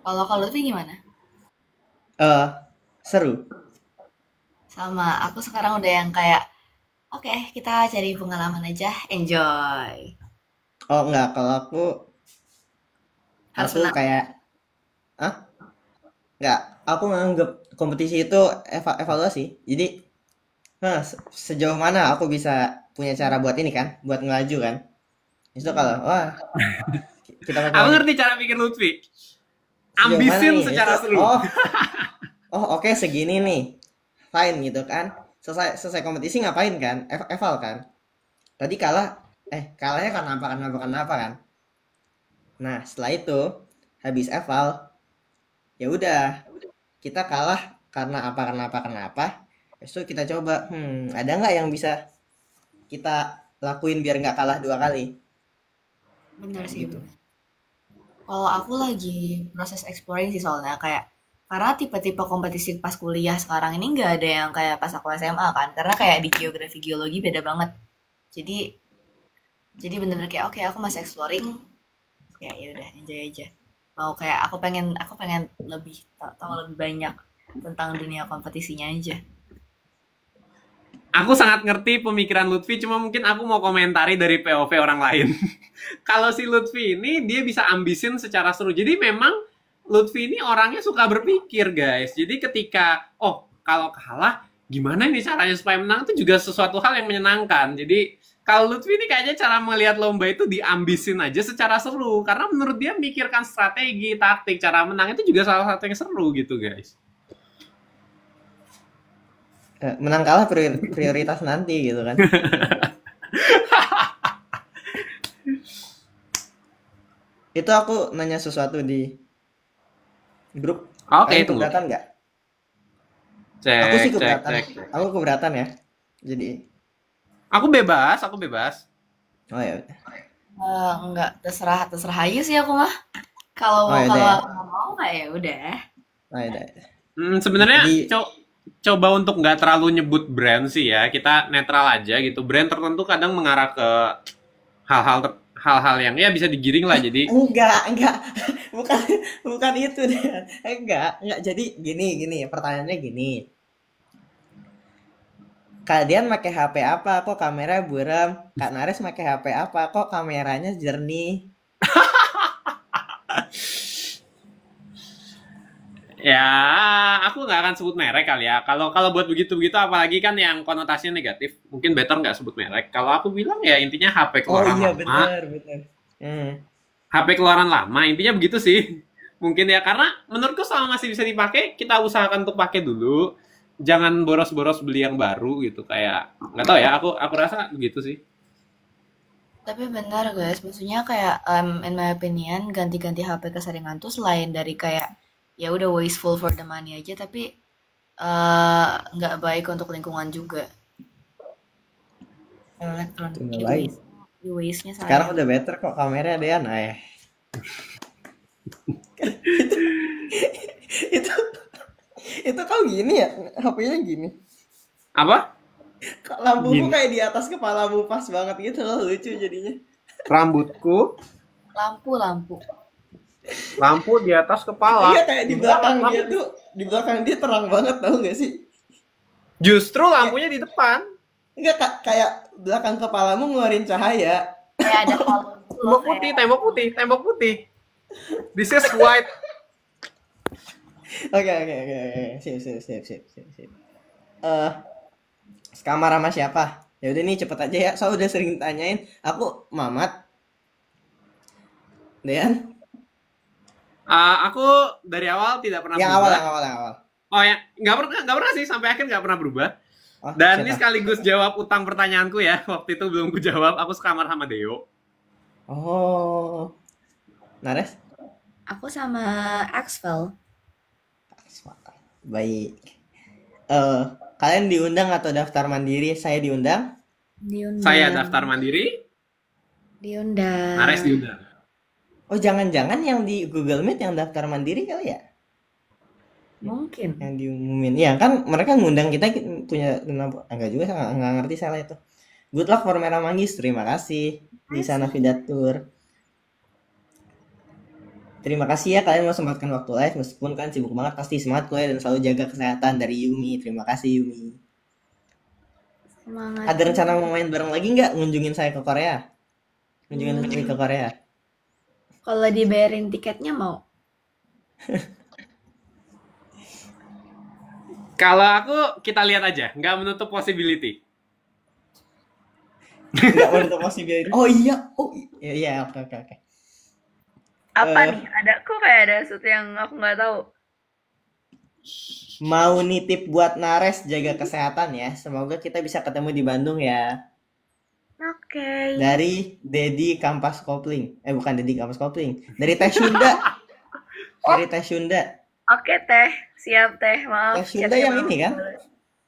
[SPEAKER 2] kalau Lutfi gimana?
[SPEAKER 1] Seru.
[SPEAKER 2] Sama aku sekarang udah yang kayak oke, kita cari pengalaman aja, enjoy.
[SPEAKER 1] Oh enggak, kalau
[SPEAKER 2] Harus
[SPEAKER 1] aku
[SPEAKER 2] menang.
[SPEAKER 1] kayak enggak, aku menganggap kompetisi itu evaluasi. Jadi sejauh mana aku bisa punya cara buat ini kan, buat ngelaju kan. Itu kalau wah kita
[SPEAKER 3] Aku ngerti cara pikir Lutfi.
[SPEAKER 1] sejauh mana
[SPEAKER 3] Ambisin
[SPEAKER 1] nih?
[SPEAKER 3] secara seru.
[SPEAKER 1] Oke, segini nih. Fine gitu kan. Selesai kompetisi ngapain kan? Eval kan. Tadi kalahnya kenapa kan. Nah, setelah itu habis eval ya udah, kita kalah karena kenapa. Terus kita coba, ada nggak yang bisa kita lakuin biar nggak kalah 2 kali?
[SPEAKER 2] Bener sih.
[SPEAKER 1] Gitu.
[SPEAKER 2] Kalau aku lagi proses exploring sih soalnya kayak karena tipe-tipe kompetisi pas kuliah sekarang ini nggak ada yang kayak pas aku SMA kan, karena kayak di geografi geologi beda banget. Jadi jadi bener-bener kayak oke aku masih exploring, ya ya udah enjoy aja. Mau kayak aku pengen lebih tahu lebih banyak tentang dunia kompetisinya aja.
[SPEAKER 3] Aku sangat ngerti pemikiran Lutfi, cuma mungkin aku mau komentari dari POV orang lain. Kalau si Lutfi ini, dia bisa ambisin secara seru. Jadi memang Lutfi ini orangnya suka berpikir, guys. Jadi ketika, oh, kalau kalah, gimana nih caranya supaya menang, itu juga sesuatu hal yang menyenangkan. Jadi kalau Lutfi ini kayaknya cara melihat lomba itu diambisin aja secara seru. Karena menurut dia mikirkan strategi, taktik, cara menang itu juga salah satu yang seru gitu, guys.
[SPEAKER 1] Menang kalah prioritas nanti gitu kan. Itu aku nanya sesuatu di grup.
[SPEAKER 3] Oke,
[SPEAKER 1] Kalian
[SPEAKER 3] tunggu.
[SPEAKER 1] keberatan nggak? Aku sih keberatan. Aku keberatan ya. Jadi
[SPEAKER 3] Aku bebas.
[SPEAKER 1] oh ya.
[SPEAKER 2] Enggak, terserah aja sih aku mah. Kalau
[SPEAKER 1] Oh, ya udah
[SPEAKER 2] kalau
[SPEAKER 1] ya.
[SPEAKER 2] nggak mau nggak ya udah.
[SPEAKER 1] Oh, ya udah.
[SPEAKER 3] Sebenarnya
[SPEAKER 1] Jadi
[SPEAKER 3] coba untuk nggak terlalu nyebut brand sih ya. Kita netral aja gitu. Brand tertentu kadang mengarah ke hal-hal yang ya bisa digiring lah. Jadi
[SPEAKER 1] enggak. Bukan bukan itu deh. Enggak. Jadi gini, pertanyaannya gini. Kalian pakai HP apa? Kok kamera buram? Kak Nares pakai HP apa? Kok kameranya jernih?
[SPEAKER 3] ya aku nggak akan sebut merek kali ya. Kalau buat begitu-begitu apalagi kan yang konotasinya negatif, mungkin better nggak sebut merek. Kalau aku bilang ya intinya HP
[SPEAKER 1] Oh
[SPEAKER 3] keluaran
[SPEAKER 1] iya,
[SPEAKER 3] lama.
[SPEAKER 1] bener. Hmm.
[SPEAKER 3] HP keluaran lama, intinya begitu sih. Mungkin ya, karena menurutku selama masih bisa dipakai, kita usahakan untuk pakai dulu. Jangan boros-boros beli yang baru gitu. Kayak, nggak tahu ya, aku rasa begitu sih.
[SPEAKER 2] Tapi benar guys, maksudnya kayak in my opinion ganti-ganti HP keseringan tuh selain dari kayak ya udah wasteful for the money aja, tapi nggak baik untuk lingkungan juga. Elektronik
[SPEAKER 1] Itu nggak baik.
[SPEAKER 2] waste-nya
[SPEAKER 1] Sekarang
[SPEAKER 2] sayang.
[SPEAKER 1] udah better kok kameranya ada ya. itu itu kau gini ya, HP-nya gini.
[SPEAKER 3] Apa?
[SPEAKER 1] Lampumu
[SPEAKER 3] Gini.
[SPEAKER 1] kayak di atas kepalamu pas banget gitu loh, lucu jadinya.
[SPEAKER 3] Rambutku,
[SPEAKER 2] Lampu.
[SPEAKER 3] lampu di atas kepala.
[SPEAKER 1] Iya, kayak di belakang dia tuh, di belakang dia terang banget, tahu nggak sih?
[SPEAKER 3] Justru lampunya di depan.
[SPEAKER 1] Enggak, kayak belakang kepalamu ngeluarin cahaya.
[SPEAKER 2] Kayak ada kolom gitu loh,
[SPEAKER 3] Tembok putih. This is white.
[SPEAKER 1] Oke. Sip. Sekamar sama siapa? Ya udah nih cepet aja ya. Soalnya udah sering tanyain. Aku Mamat. Dean.
[SPEAKER 3] Aku dari awal tidak pernah
[SPEAKER 1] Yang
[SPEAKER 3] berubah.
[SPEAKER 1] awal.
[SPEAKER 3] Oh ya, nggak pernah sih sampai akhir nggak pernah berubah.
[SPEAKER 1] Oh,
[SPEAKER 3] Dan ini
[SPEAKER 1] siapa?
[SPEAKER 3] sekaligus jawab utang pertanyaanku ya. Waktu itu belum kujawab. Aku sekamar sama Deo.
[SPEAKER 1] Oh. Nares?
[SPEAKER 2] Aku sama Axel.
[SPEAKER 1] Baik. Kalian diundang atau daftar mandiri? Saya diundang.
[SPEAKER 3] Saya daftar mandiri.
[SPEAKER 2] Diundang.
[SPEAKER 3] Nares diundang.
[SPEAKER 1] Oh, jangan-jangan yang di Google Meet yang daftar mandiri kali ya?
[SPEAKER 2] Mungkin.
[SPEAKER 1] Yang diumumin. Ya kan mereka ngundang kita punya enggak juga, saya nggak ngerti salah itu. Good luck for Merah Manggis. Terima kasih. Di sana Vidatur. Terima kasih ya kalian mau sempatkan waktu live meskipun kalian sibuk banget, pasti semangat kuliah dan selalu jaga kesehatan dari Yumi. Terima kasih Yumi.
[SPEAKER 2] Semangat.
[SPEAKER 1] Ada rencana mau main bareng lagi nggak? Ngunjungin saya ke Korea? Ngunjungin Lutfi ke Korea?
[SPEAKER 2] Kalau dibayarin tiketnya mau.
[SPEAKER 3] Kalau aku kita lihat aja, nggak menutup possibility.
[SPEAKER 1] Nggak menutup possibility. Oh iya, oke.
[SPEAKER 2] Apa nih? Kok kayak ada sesuatu yang aku nggak tahu.
[SPEAKER 1] Mau nitip buat Nares jaga kesehatan ya. Semoga kita bisa ketemu di Bandung ya.
[SPEAKER 2] Oke.
[SPEAKER 1] Dari Dedi Kampas Kopling. Bukan Dedi Kampas Kopling. Dari Teh Sunda. Dari Teh Sunda.
[SPEAKER 2] Oke teh, siap teh. Maaf.
[SPEAKER 1] Teh Sunda yang ini kan?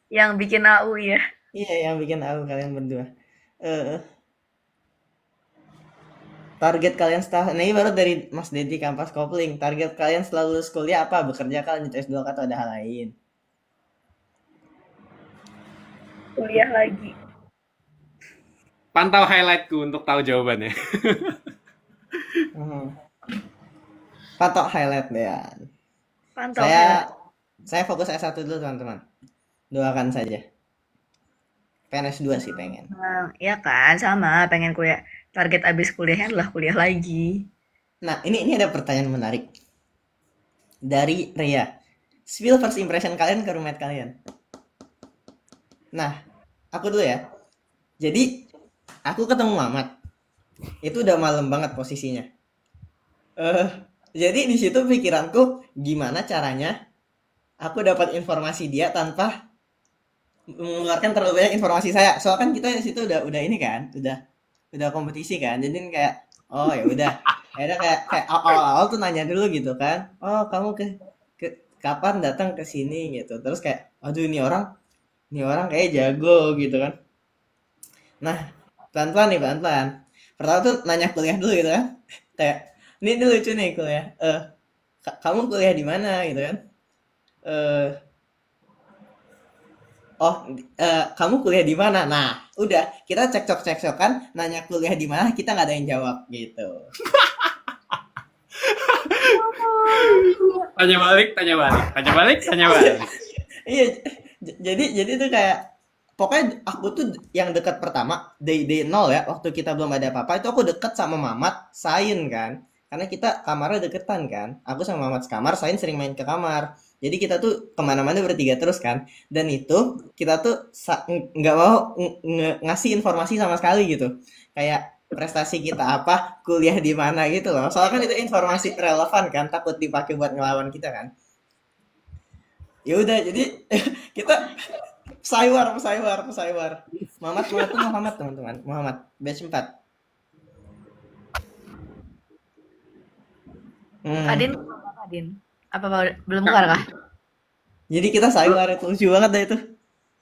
[SPEAKER 2] Yang bikin AU ya.
[SPEAKER 1] Iya, yang bikin aku kalian berdua. Target kalian setelah, nah ini baru dari Mas Dedi Kampas Kopling. Target kalian setelah lulus kuliah apa? Bekerja kah, lanjut S2 kah, atau ada hal lain?
[SPEAKER 2] Kuliah lagi.
[SPEAKER 3] Pantau highlightku untuk tahu jawabannya.
[SPEAKER 1] Hmm. Patok highlight ya.
[SPEAKER 2] Pantau
[SPEAKER 1] Saya
[SPEAKER 2] highlight.
[SPEAKER 1] saya fokus S1 dulu teman-teman. Doakan saja. Pengen S2 sih pengen.
[SPEAKER 2] Nah, ya kan, sama pengen kuliah. Target abis kuliahnya adalah kuliah lagi.
[SPEAKER 1] Nah, ini ada pertanyaan menarik dari Ria. Spill first impression kalian ke roommate kalian. Nah, aku dulu ya. Jadi, aku ketemu Mamat. Itu udah malam banget posisinya. Eh, jadi di situ pikiranku gimana caranya aku dapat informasi dia tanpa mengeluarkan terlalu banyak informasi saya. Soalnya kan kita di situ udah ini kan, udah kompetisi kan. Jadi kayak oh ya udah. Akhirnya kayak awal-awal tuh nanya dulu gitu kan. Oh, kamu ke kapan datang ke sini gitu. Terus kayak aduh ini orang kayak jago gitu kan. Nah, pelan-pelan nih, pelan-pelan. Pertama tuh nanya kuliah dulu gitu kan. Kayak, ini lucu nih kuliah. Kamu kuliah di mana gitu kan? Eh, oh, kamu kuliah di mana? Nah, udah kita cekcok-cekcokan, nanya kuliah di mana, kita nggak ada yang jawab gitu.
[SPEAKER 3] Tanya balik, tanya balik, tanya balik, tanya balik.
[SPEAKER 1] Iya, jadi tuh kayak pokoknya aku tuh yang dekat pertama day 0 ya, waktu kita belum ada apa-apa itu aku deket sama Mamat Sain kan, karena kita kamarnya deketan kan, aku sama Mamat sekamar, Sain sering main ke kamar, jadi kita tuh kemana-mana bertiga terus kan, dan itu kita tuh nggak mau ngasih informasi sama sekali gitu, kayak prestasi kita apa, kuliah di mana gitu loh, soalnya kan itu informasi relevan kan, takut dipakai buat ngelawan kita kan. Ya udah jadi kita pesaiwar. Muhammad tuh Muhammad teman-teman. Muhammad batch 4.
[SPEAKER 2] Kadin, Kadin. Apa belum keluar kah?
[SPEAKER 1] Jadi kita saiwar itu lucu banget dah itu.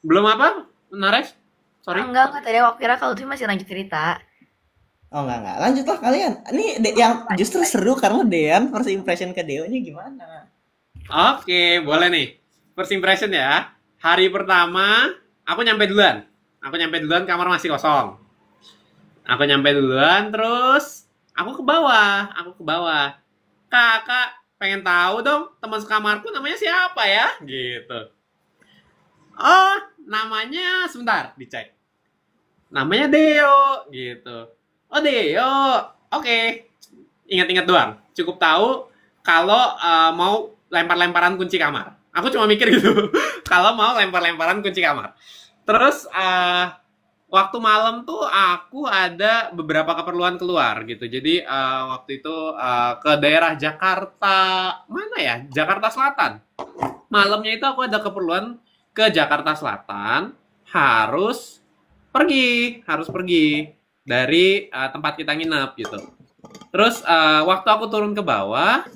[SPEAKER 3] Belum apa? Nares? Sorry.
[SPEAKER 2] Enggak, tadi aku kira kalau tuh masih lanjut cerita.
[SPEAKER 1] Oh enggak. Lanjutlah kalian. Ini yang justru seru karena Dean first impression ke Deo-nya gimana?
[SPEAKER 3] Oke, boleh nih. First impression ya. Hari pertama, aku nyampe duluan. Kamar masih kosong. Aku nyampe duluan, terus aku ke bawah. Kakak, pengen tahu dong teman sekamarku namanya siapa ya? Gitu. Oh, namanya sebentar, dicek. Namanya Deo, gitu. Oh, Deo. Oke. Ingat-ingat doang. Cukup tahu kalau mau lempar-lemparan kunci kamar. Aku cuma mikir gitu. Kalau mau lempar-lemparan kunci kamar. Terus waktu malam tuh aku ada beberapa keperluan keluar gitu. Jadi waktu itu ke daerah Jakarta, mana ya? Jakarta Selatan. Malamnya itu aku ada keperluan ke Jakarta Selatan, harus pergi dari tempat kita nginep gitu. Terus waktu aku turun ke bawah,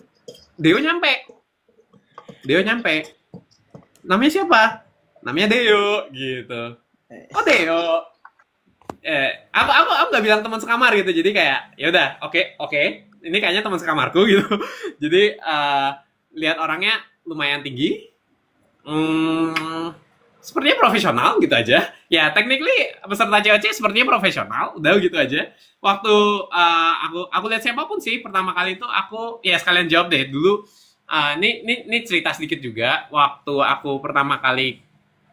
[SPEAKER 3] Deo nyampe. Namanya siapa? Namanya Deo gitu. Oh, Deo. Aku nggak bilang teman sekamar gitu. Jadi kayak ya udah, oke. Ini kayaknya teman sekamarku gitu. Jadi lihat orangnya lumayan tinggi. Sepertinya profesional gitu aja. Ya, technically peserta COC sepertinya profesional, udah gitu aja. Waktu aku lihat siapapun sih pertama kali itu aku ya sekalian jawab deh dulu. Ini cerita sedikit juga. Waktu aku pertama kali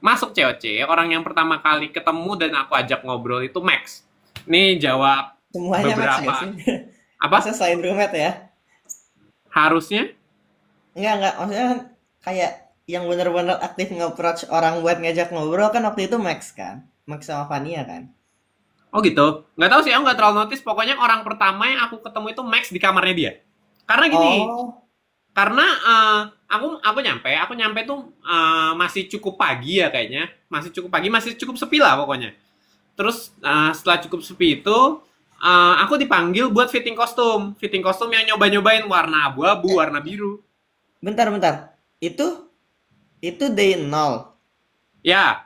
[SPEAKER 3] masuk COC, orang yang pertama kali ketemu dan aku ajak ngobrol itu Max. Ini jawab
[SPEAKER 1] semuanya
[SPEAKER 3] beberapa.
[SPEAKER 1] Max sih?
[SPEAKER 3] Apa?
[SPEAKER 1] Masa selain roommate ya?
[SPEAKER 3] Harusnya?
[SPEAKER 1] Enggak. Maksudnya kan kayak yang benar-benar aktif nge-approach orang buat ngajak ngobrol kan waktu itu Max kan? Max sama Vania kan?
[SPEAKER 3] Oh gitu? Nggak tahu sih, aku nggak terlalu notice. Pokoknya orang pertama yang aku ketemu itu Max di kamarnya dia. Karena gini, karena aku nyampe tuh masih cukup pagi ya kayaknya. Masih cukup sepi lah pokoknya. Terus setelah cukup sepi itu, aku dipanggil buat fitting kostum yang nyobain warna abu-abu, warna biru.
[SPEAKER 1] Bentar. Itu day 0.
[SPEAKER 3] Ya.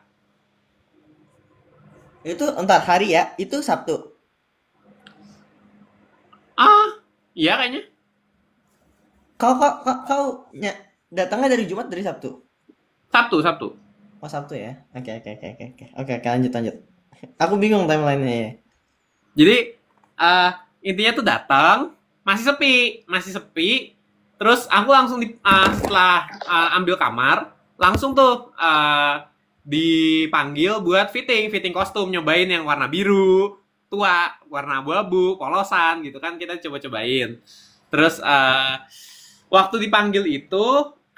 [SPEAKER 1] Itu entar hari ya, itu Sabtu.
[SPEAKER 3] Iya kayaknya.
[SPEAKER 1] Kau datangnya dari Jumat dari Sabtu?
[SPEAKER 3] Sabtu.
[SPEAKER 1] Oh Sabtu ya. Oke, lanjut. Aku bingung timelinenya ya.
[SPEAKER 3] Jadi intinya tuh datang masih sepi. Terus aku langsung setelah ambil kamar, langsung tuh dipanggil buat fitting kostum, nyobain yang warna biru, tua, warna abu-abu, polosan gitu kan, kita coba-cobain. Terus waktu dipanggil itu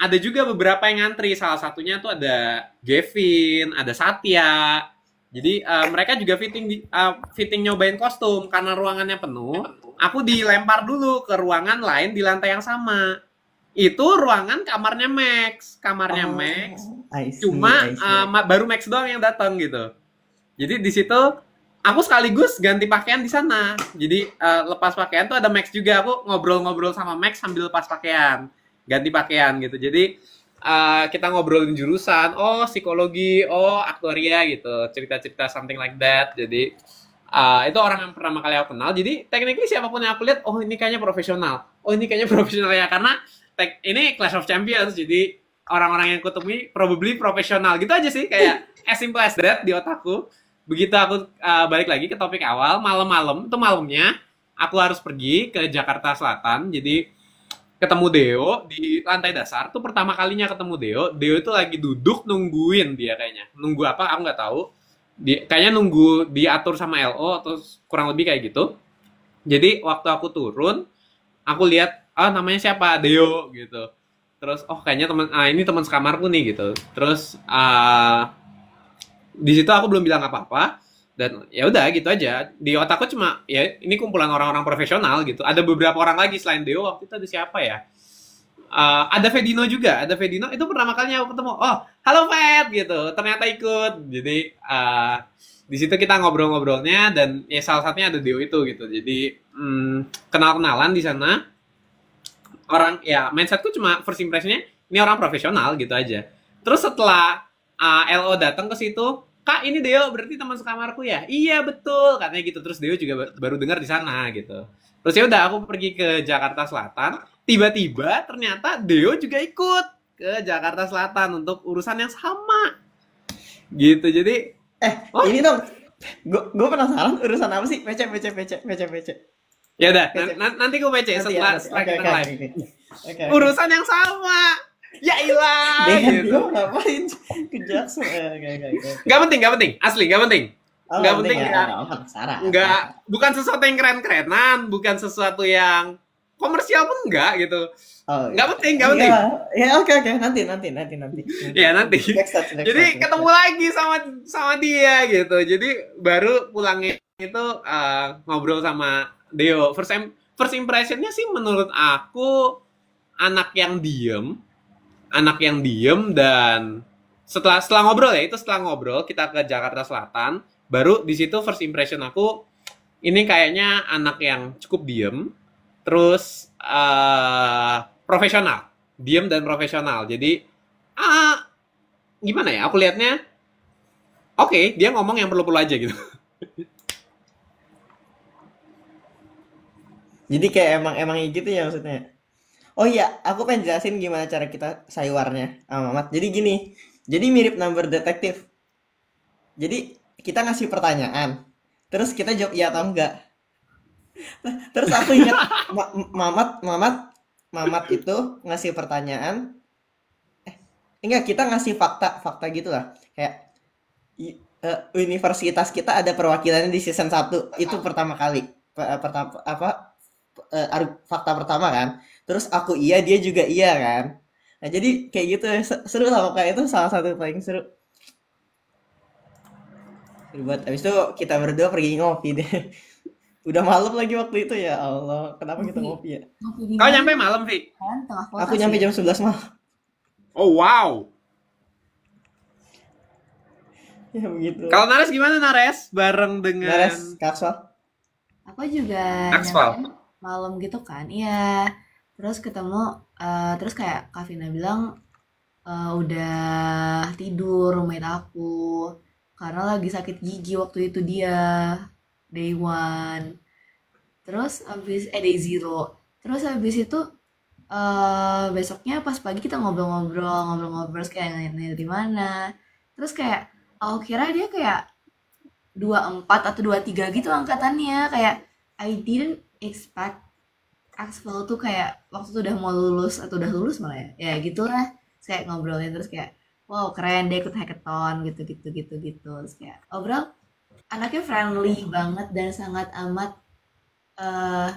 [SPEAKER 3] ada juga beberapa yang ngantri, salah satunya tuh ada Gavin, ada Satya. Jadi mereka juga fitting nyobain kostum. Karena ruangannya penuh, aku dilempar dulu ke ruangan lain di lantai yang sama. Itu ruangan kamarnya Max.
[SPEAKER 1] I see.
[SPEAKER 3] Cuma baru Max doang yang datang gitu. Jadi di situ aku sekaligus ganti pakaian di sana. Jadi lepas pakaian tuh ada Max juga. Aku ngobrol-ngobrol sama Max sambil lepas pakaian, ganti pakaian gitu. Jadi kita ngobrolin jurusan, psikologi, aktuaria gitu, cerita-cerita something like that. Jadi itu orang yang pertama kali aku kenal. Jadi technically siapapun yang aku lihat, ini kayaknya profesional. Ya, karena ini Clash of Champions. Jadi orang-orang yang kutemui probably profesional gitu aja sih, kayak as simple as that di otakku. Begitu aku balik lagi ke topik awal, malam-malam itu malamnya aku harus pergi ke Jakarta Selatan. Jadi ketemu Deo di lantai dasar tuh, pertama kalinya ketemu Deo itu lagi duduk nungguin, dia kayaknya nunggu apa aku nggak tahu, kayaknya nunggu diatur sama LO atau kurang lebih kayak gitu. Jadi waktu aku turun, aku lihat namanya siapa, Deo gitu. Terus kayaknya ini teman sekamarku nih gitu. Terus di situ aku belum bilang apa-apa. Dan ya udah gitu aja, di otakku cuma ya ini kumpulan orang-orang profesional gitu. Ada beberapa orang lagi selain Deo, waktu itu ada siapa ya, ada Vedino juga, itu pertama kalinya aku ketemu. Halo Ved gitu, ternyata ikut. Jadi di situ kita ngobrol-ngobrolnya, dan ya salah satunya ada Deo itu gitu. Jadi kenal-kenalan di sana. Orang ya, mindsetku cuma first impressionnya ini orang profesional gitu aja. Terus setelah LO datang ke situ, Kak, ini Deo berarti teman sekamarku ya? Iya betul, katanya gitu. Terus Deo juga baru dengar di sana gitu. Terus ya udah aku pergi ke Jakarta Selatan. Tiba-tiba ternyata Deo juga ikut ke Jakarta Selatan untuk urusan yang sama. Gitu. Jadi
[SPEAKER 1] ini dong. Gue penasaran urusan apa sih? PC.
[SPEAKER 3] Ya udah, nanti gue PC setelah kita live. Urusan yang sama. Ya ilah
[SPEAKER 1] gitu. Ngapain ke Jackson?
[SPEAKER 3] Gak penting, asli gak penting. Gak penting ya. Enggak, bukan sesuatu yang keren-kerenan, bukan sesuatu yang komersial pun enggak gitu. Gak penting.
[SPEAKER 1] Ya oke, nanti.
[SPEAKER 3] Ya nanti. Jadi ketemu lagi sama dia gitu. Jadi baru pulangnya itu ngobrol sama Deo. First impressionnya sih menurut aku anak yang diem, dan setelah ngobrol kita ke Jakarta Selatan, baru di situ first impression aku ini kayaknya anak yang cukup diem, terus profesional, diem dan profesional. Jadi gimana ya, aku lihatnya oke, dia ngomong yang perlu-perlu aja gitu.
[SPEAKER 1] Jadi kayak emang gitu ya maksudnya. Oh iya, aku pengen jelasin gimana cara kita saywarnya sama Mamat. Jadi gini, jadi mirip number detektif. Jadi kita ngasih pertanyaan, terus kita jawab iya atau enggak. Terus aku ingat Mamat itu ngasih pertanyaan. Enggak, kita ngasih fakta gitu lah. Kayak universitas kita ada perwakilannya di season 1. Itu pertama kali. Fakta pertama kan. Terus aku iya, dia juga iya kan. Nah jadi kayak gitu, seru lah pokoknya. Itu salah satu paling seru buat. Abis itu kita berdua pergi ngopi deh. Udah malam lagi waktu itu, ya Allah, kenapa kita ngopi ya?
[SPEAKER 3] Kau nyampe malam, Vi?
[SPEAKER 1] Aku nyampe jam 11 malam.
[SPEAKER 3] Oh wow.
[SPEAKER 1] Ya begitu.
[SPEAKER 3] Kalau Nares gimana, Nares? Bareng dengan
[SPEAKER 1] Nares, Kakswal.
[SPEAKER 2] Aku juga malam gitu kan, iya. Terus ketemu, terus kayak Kak Vina bilang udah tidur roommate aku karena lagi sakit gigi waktu itu dia day 1. Terus abis day 0. Terus habis itu besoknya pas pagi kita ngobrol-ngobrol terus kayak nanya di mana. Terus kayak aku kira dia kayak 24 atau 23 gitu angkatannya. Kayak I didn't expect Axel tuh kayak waktu itu udah mau lulus atau udah lulus malah ya. Ya gitulah. Terus kayak ngobrolin terus kayak wow keren dia ikut hackathon gitu. Terus kayak overall anaknya friendly banget dan sangat amat eh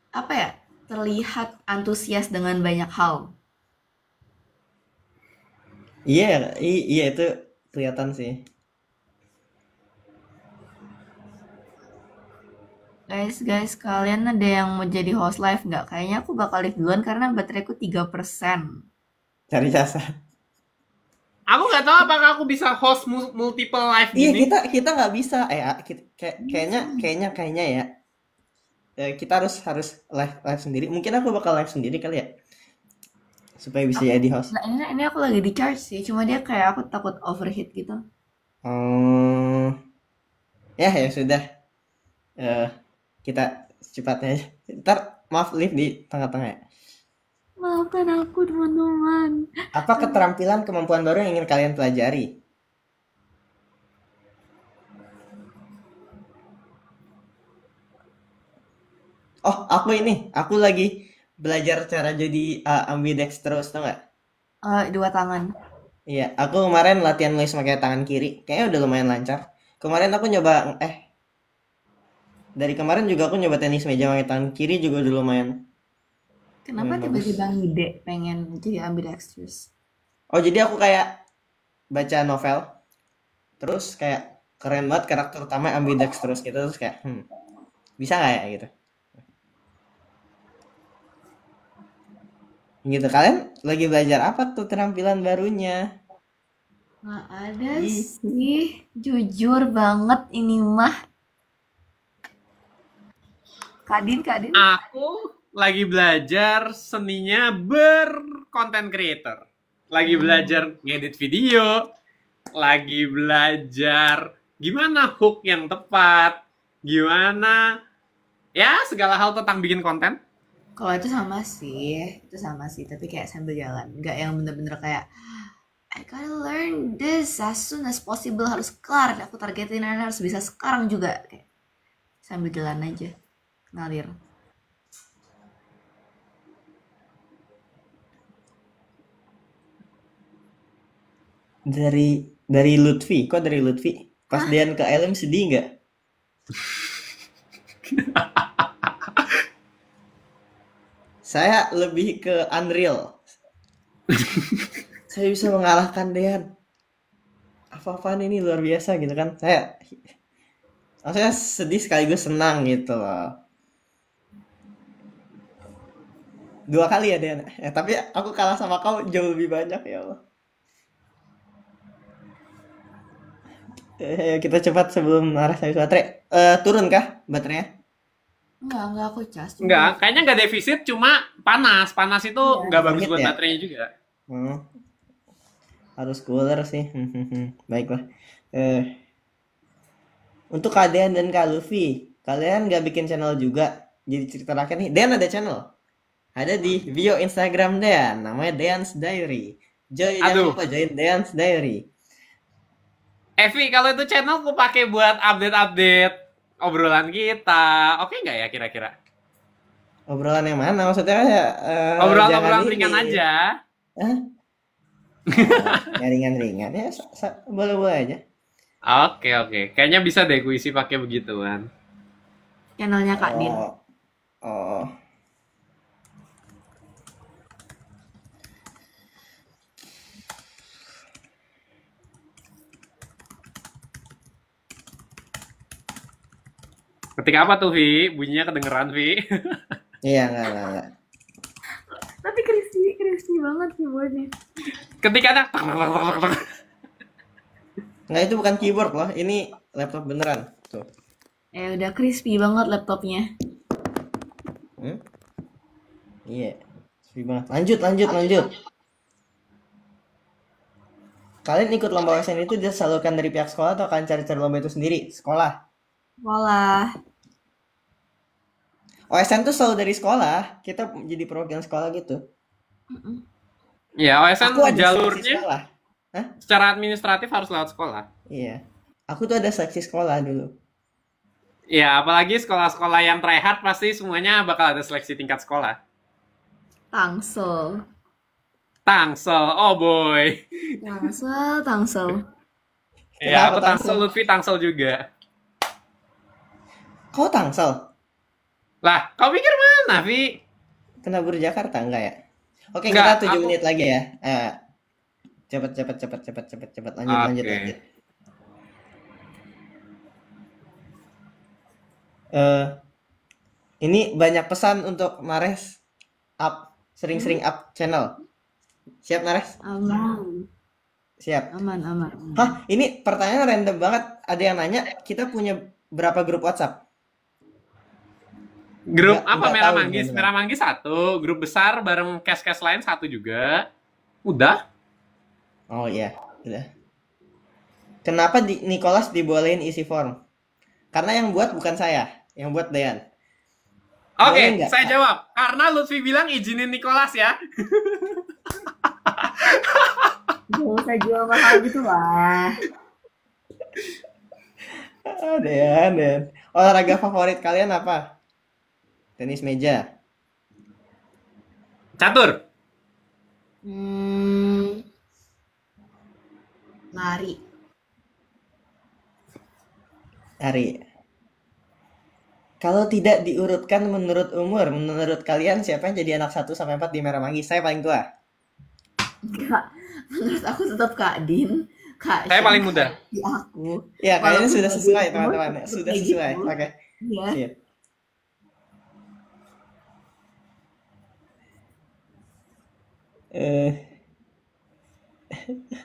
[SPEAKER 2] apa ya terlihat antusias dengan banyak hal.
[SPEAKER 1] Iya, iya itu kelihatan sih.
[SPEAKER 2] Guys, kalian ada yang mau jadi host live nggak? Kayaknya aku bakal live duluan karena bateraiku 3%.
[SPEAKER 1] Cari jasa.
[SPEAKER 3] Aku nggak tahu apakah aku bisa host multiple live
[SPEAKER 1] Iya,
[SPEAKER 3] gini.
[SPEAKER 1] kita nggak bisa. Kayaknya ya. Kita harus live sendiri. Mungkin aku bakal live sendiri kali ya. Supaya bisa jadi host.
[SPEAKER 2] Nah, ini aku lagi di charge sih, cuma dia kayak aku takut overheat gitu.
[SPEAKER 1] Oh, ya sudah. Eh, kita secepatnya aja. Ntar maaf live di tengah-tengah ya.
[SPEAKER 2] Maafkan aku teman-teman.
[SPEAKER 1] Apa keterampilan kemampuan baru yang ingin kalian pelajari? Oh, aku lagi belajar cara jadi ambidextrous, tau nggak?
[SPEAKER 2] 2 tangan.
[SPEAKER 1] Iya, aku kemarin latihan nulis pakai tangan kiri, kayaknya udah lumayan lancar. Kemarin aku nyoba, dari kemarin juga aku nyoba tenis meja pakai tangan kiri juga udah lumayan,
[SPEAKER 2] Kenapa
[SPEAKER 1] lumayan bagus.
[SPEAKER 2] tiba-tiba ngide pengen jadi ambidextrous?
[SPEAKER 1] Oh, jadi aku kayak baca novel, terus kayak keren banget karakter utama ambidextrous gitu, terus kayak, bisa nggak ya gitu. Gitu, kalian lagi belajar apa tuh keterampilan barunya?
[SPEAKER 2] Nggak ada
[SPEAKER 1] Ih,
[SPEAKER 2] sih, jujur banget ini mah. Kadin.
[SPEAKER 3] Aku lagi belajar seninya berkonten creator. Lagi belajar ngedit video, lagi belajar gimana hook yang tepat, gimana ya segala hal tentang bikin konten.
[SPEAKER 2] Kalau itu sama sih, tapi kayak sambil jalan, nggak yang bener-bener kayak I gotta learn this as soon as possible harus kelar. Aku targetin harus bisa sekarang juga kayak sambil jalan aja ngalir.
[SPEAKER 1] dari Lutfi, kok dari Lutfi? Pas
[SPEAKER 2] Hah?
[SPEAKER 1] Dian ke LM sedih nggak? Saya lebih ke Unreal. Saya bisa mengalahkan Dean. Apa-apaan ini luar biasa gitu kan. Maksudnya sedih sekaligus senang gitu loh. 2 kali ya Dean. Tapi aku kalah sama kau jauh lebih banyak ya Allah. Kita cepat sebelum arah habis baterai. Turun kah baterainya?
[SPEAKER 2] Enggak aku cas.
[SPEAKER 3] Enggak, kayaknya nggak defisit, cuma panas. Panas itu
[SPEAKER 2] Iya.
[SPEAKER 3] nggak bagus
[SPEAKER 1] Overheat
[SPEAKER 3] buat
[SPEAKER 1] ya?
[SPEAKER 3] baterainya juga.
[SPEAKER 1] Hmm, harus cooler sih. Baiklah. Eh, untuk Kak Dean dan Kak Luffy, kalian nggak bikin channel juga? Jadi cerita rakyat nih. Dean ada channel. Ada di bio Instagram Dean, namanya Dean's Diary. Jangan
[SPEAKER 3] Aduh,
[SPEAKER 1] lupa join Dean's Diary.
[SPEAKER 3] Evi, kalau itu channel aku pakai buat update-update obrolan kita. Oke nggak ya kira-kira?
[SPEAKER 1] Obrolan yang mana? Maksudnya ya, jangan
[SPEAKER 3] Obrolan
[SPEAKER 1] ini.
[SPEAKER 3] ringan aja.
[SPEAKER 1] Hah? Ya ringan-ringan ya, boleh-boleh aja.
[SPEAKER 3] Oke. Kayaknya bisa deh gue isi pakai begituan.
[SPEAKER 2] Channelnya Kak Din.
[SPEAKER 1] Oh, oh.
[SPEAKER 3] Ketika apa tuh, Vi? Bunyinya kedengeran, Vi.
[SPEAKER 1] Iya, enggak.
[SPEAKER 2] Tapi crispy banget keyboardnya.
[SPEAKER 3] Ketika ada...
[SPEAKER 1] Nggak, itu bukan keyboard loh, ini laptop beneran. Tuh.
[SPEAKER 2] Udah crispy banget laptopnya.
[SPEAKER 1] Iya, sepi banget. Lanjut. Kalian ikut lomba OSN itu disalurkan dari pihak sekolah atau kalian cari-cari lomba itu sendiri? Sekolah.
[SPEAKER 2] Walah.
[SPEAKER 1] OSN tuh selalu dari sekolah. Kita jadi perwakilan sekolah gitu.
[SPEAKER 2] Mm-mm.
[SPEAKER 3] Ya, OSN
[SPEAKER 1] Aku ada seleksi
[SPEAKER 3] jalurnya
[SPEAKER 1] sekolah. Hah?
[SPEAKER 3] secara administratif harus lewat sekolah.
[SPEAKER 1] Iya. Aku tuh ada seleksi sekolah dulu.
[SPEAKER 3] Ya, apalagi sekolah-sekolah yang tryhard pasti semuanya bakal ada seleksi tingkat sekolah.
[SPEAKER 2] Tangsel.
[SPEAKER 3] Tangsel, oh boy.
[SPEAKER 2] Tangsel.
[SPEAKER 3] Ya, aku
[SPEAKER 1] Kenapa
[SPEAKER 3] Tangsel,
[SPEAKER 1] Tangsel?
[SPEAKER 3] Lutfi Tangsel juga.
[SPEAKER 1] Kau Tangsel?
[SPEAKER 3] Lah, kau pikir mana, Vi?
[SPEAKER 1] Kena Buru Jakarta enggak ya? Oke,
[SPEAKER 3] Enggak,
[SPEAKER 1] kita 7
[SPEAKER 3] aku...
[SPEAKER 1] menit lagi ya. Cepet. Lanjut.
[SPEAKER 3] Oke.
[SPEAKER 1] Ini banyak pesan untuk Nares sering-sering up channel. Siap Nares?
[SPEAKER 2] Aman.
[SPEAKER 1] Siap.
[SPEAKER 2] Aman.
[SPEAKER 1] Hah, ini pertanyaan random banget. Ada yang nanya, kita punya berapa grup WhatsApp?
[SPEAKER 3] Grup apa
[SPEAKER 1] Nggak
[SPEAKER 3] Merah
[SPEAKER 1] tahu
[SPEAKER 3] Manggis?
[SPEAKER 1] gimana.
[SPEAKER 3] Merah Manggis 1, grup besar bareng cast-cast lain 1 juga. Udah.
[SPEAKER 1] Oh iya, udah. Kenapa Nicholas dibolehin isi form? Karena yang buat bukan saya, yang buat Dean. Boleh
[SPEAKER 3] Oke,
[SPEAKER 1] nggak?
[SPEAKER 3] saya jawab. Karena Lutfi bilang izinin Nicholas ya.
[SPEAKER 2] Gak usah jual mahal gitu lah.
[SPEAKER 1] Dean. Olahraga favorit kalian apa? Tenis meja.
[SPEAKER 3] Catur.
[SPEAKER 2] Lari.
[SPEAKER 1] Ari. Kalau tidak diurutkan menurut umur, menurut kalian siapa yang jadi anak 1 sampai 4 di Merah Manggis? Saya paling tua.
[SPEAKER 2] Enggak. Menurut aku tetap Kak Din. Kak
[SPEAKER 3] Saya
[SPEAKER 2] Shen,
[SPEAKER 3] paling muda.
[SPEAKER 2] di aku.
[SPEAKER 1] Ya, kayaknya
[SPEAKER 2] Walaupun
[SPEAKER 1] sudah
[SPEAKER 2] bagi
[SPEAKER 1] sesuai
[SPEAKER 2] umur
[SPEAKER 1] teman-teman.
[SPEAKER 2] tetap
[SPEAKER 1] Sudah
[SPEAKER 2] kayak
[SPEAKER 1] sesuai.
[SPEAKER 2] gitu.
[SPEAKER 1] Oke.
[SPEAKER 2] Iya.
[SPEAKER 1] Siap. Eh,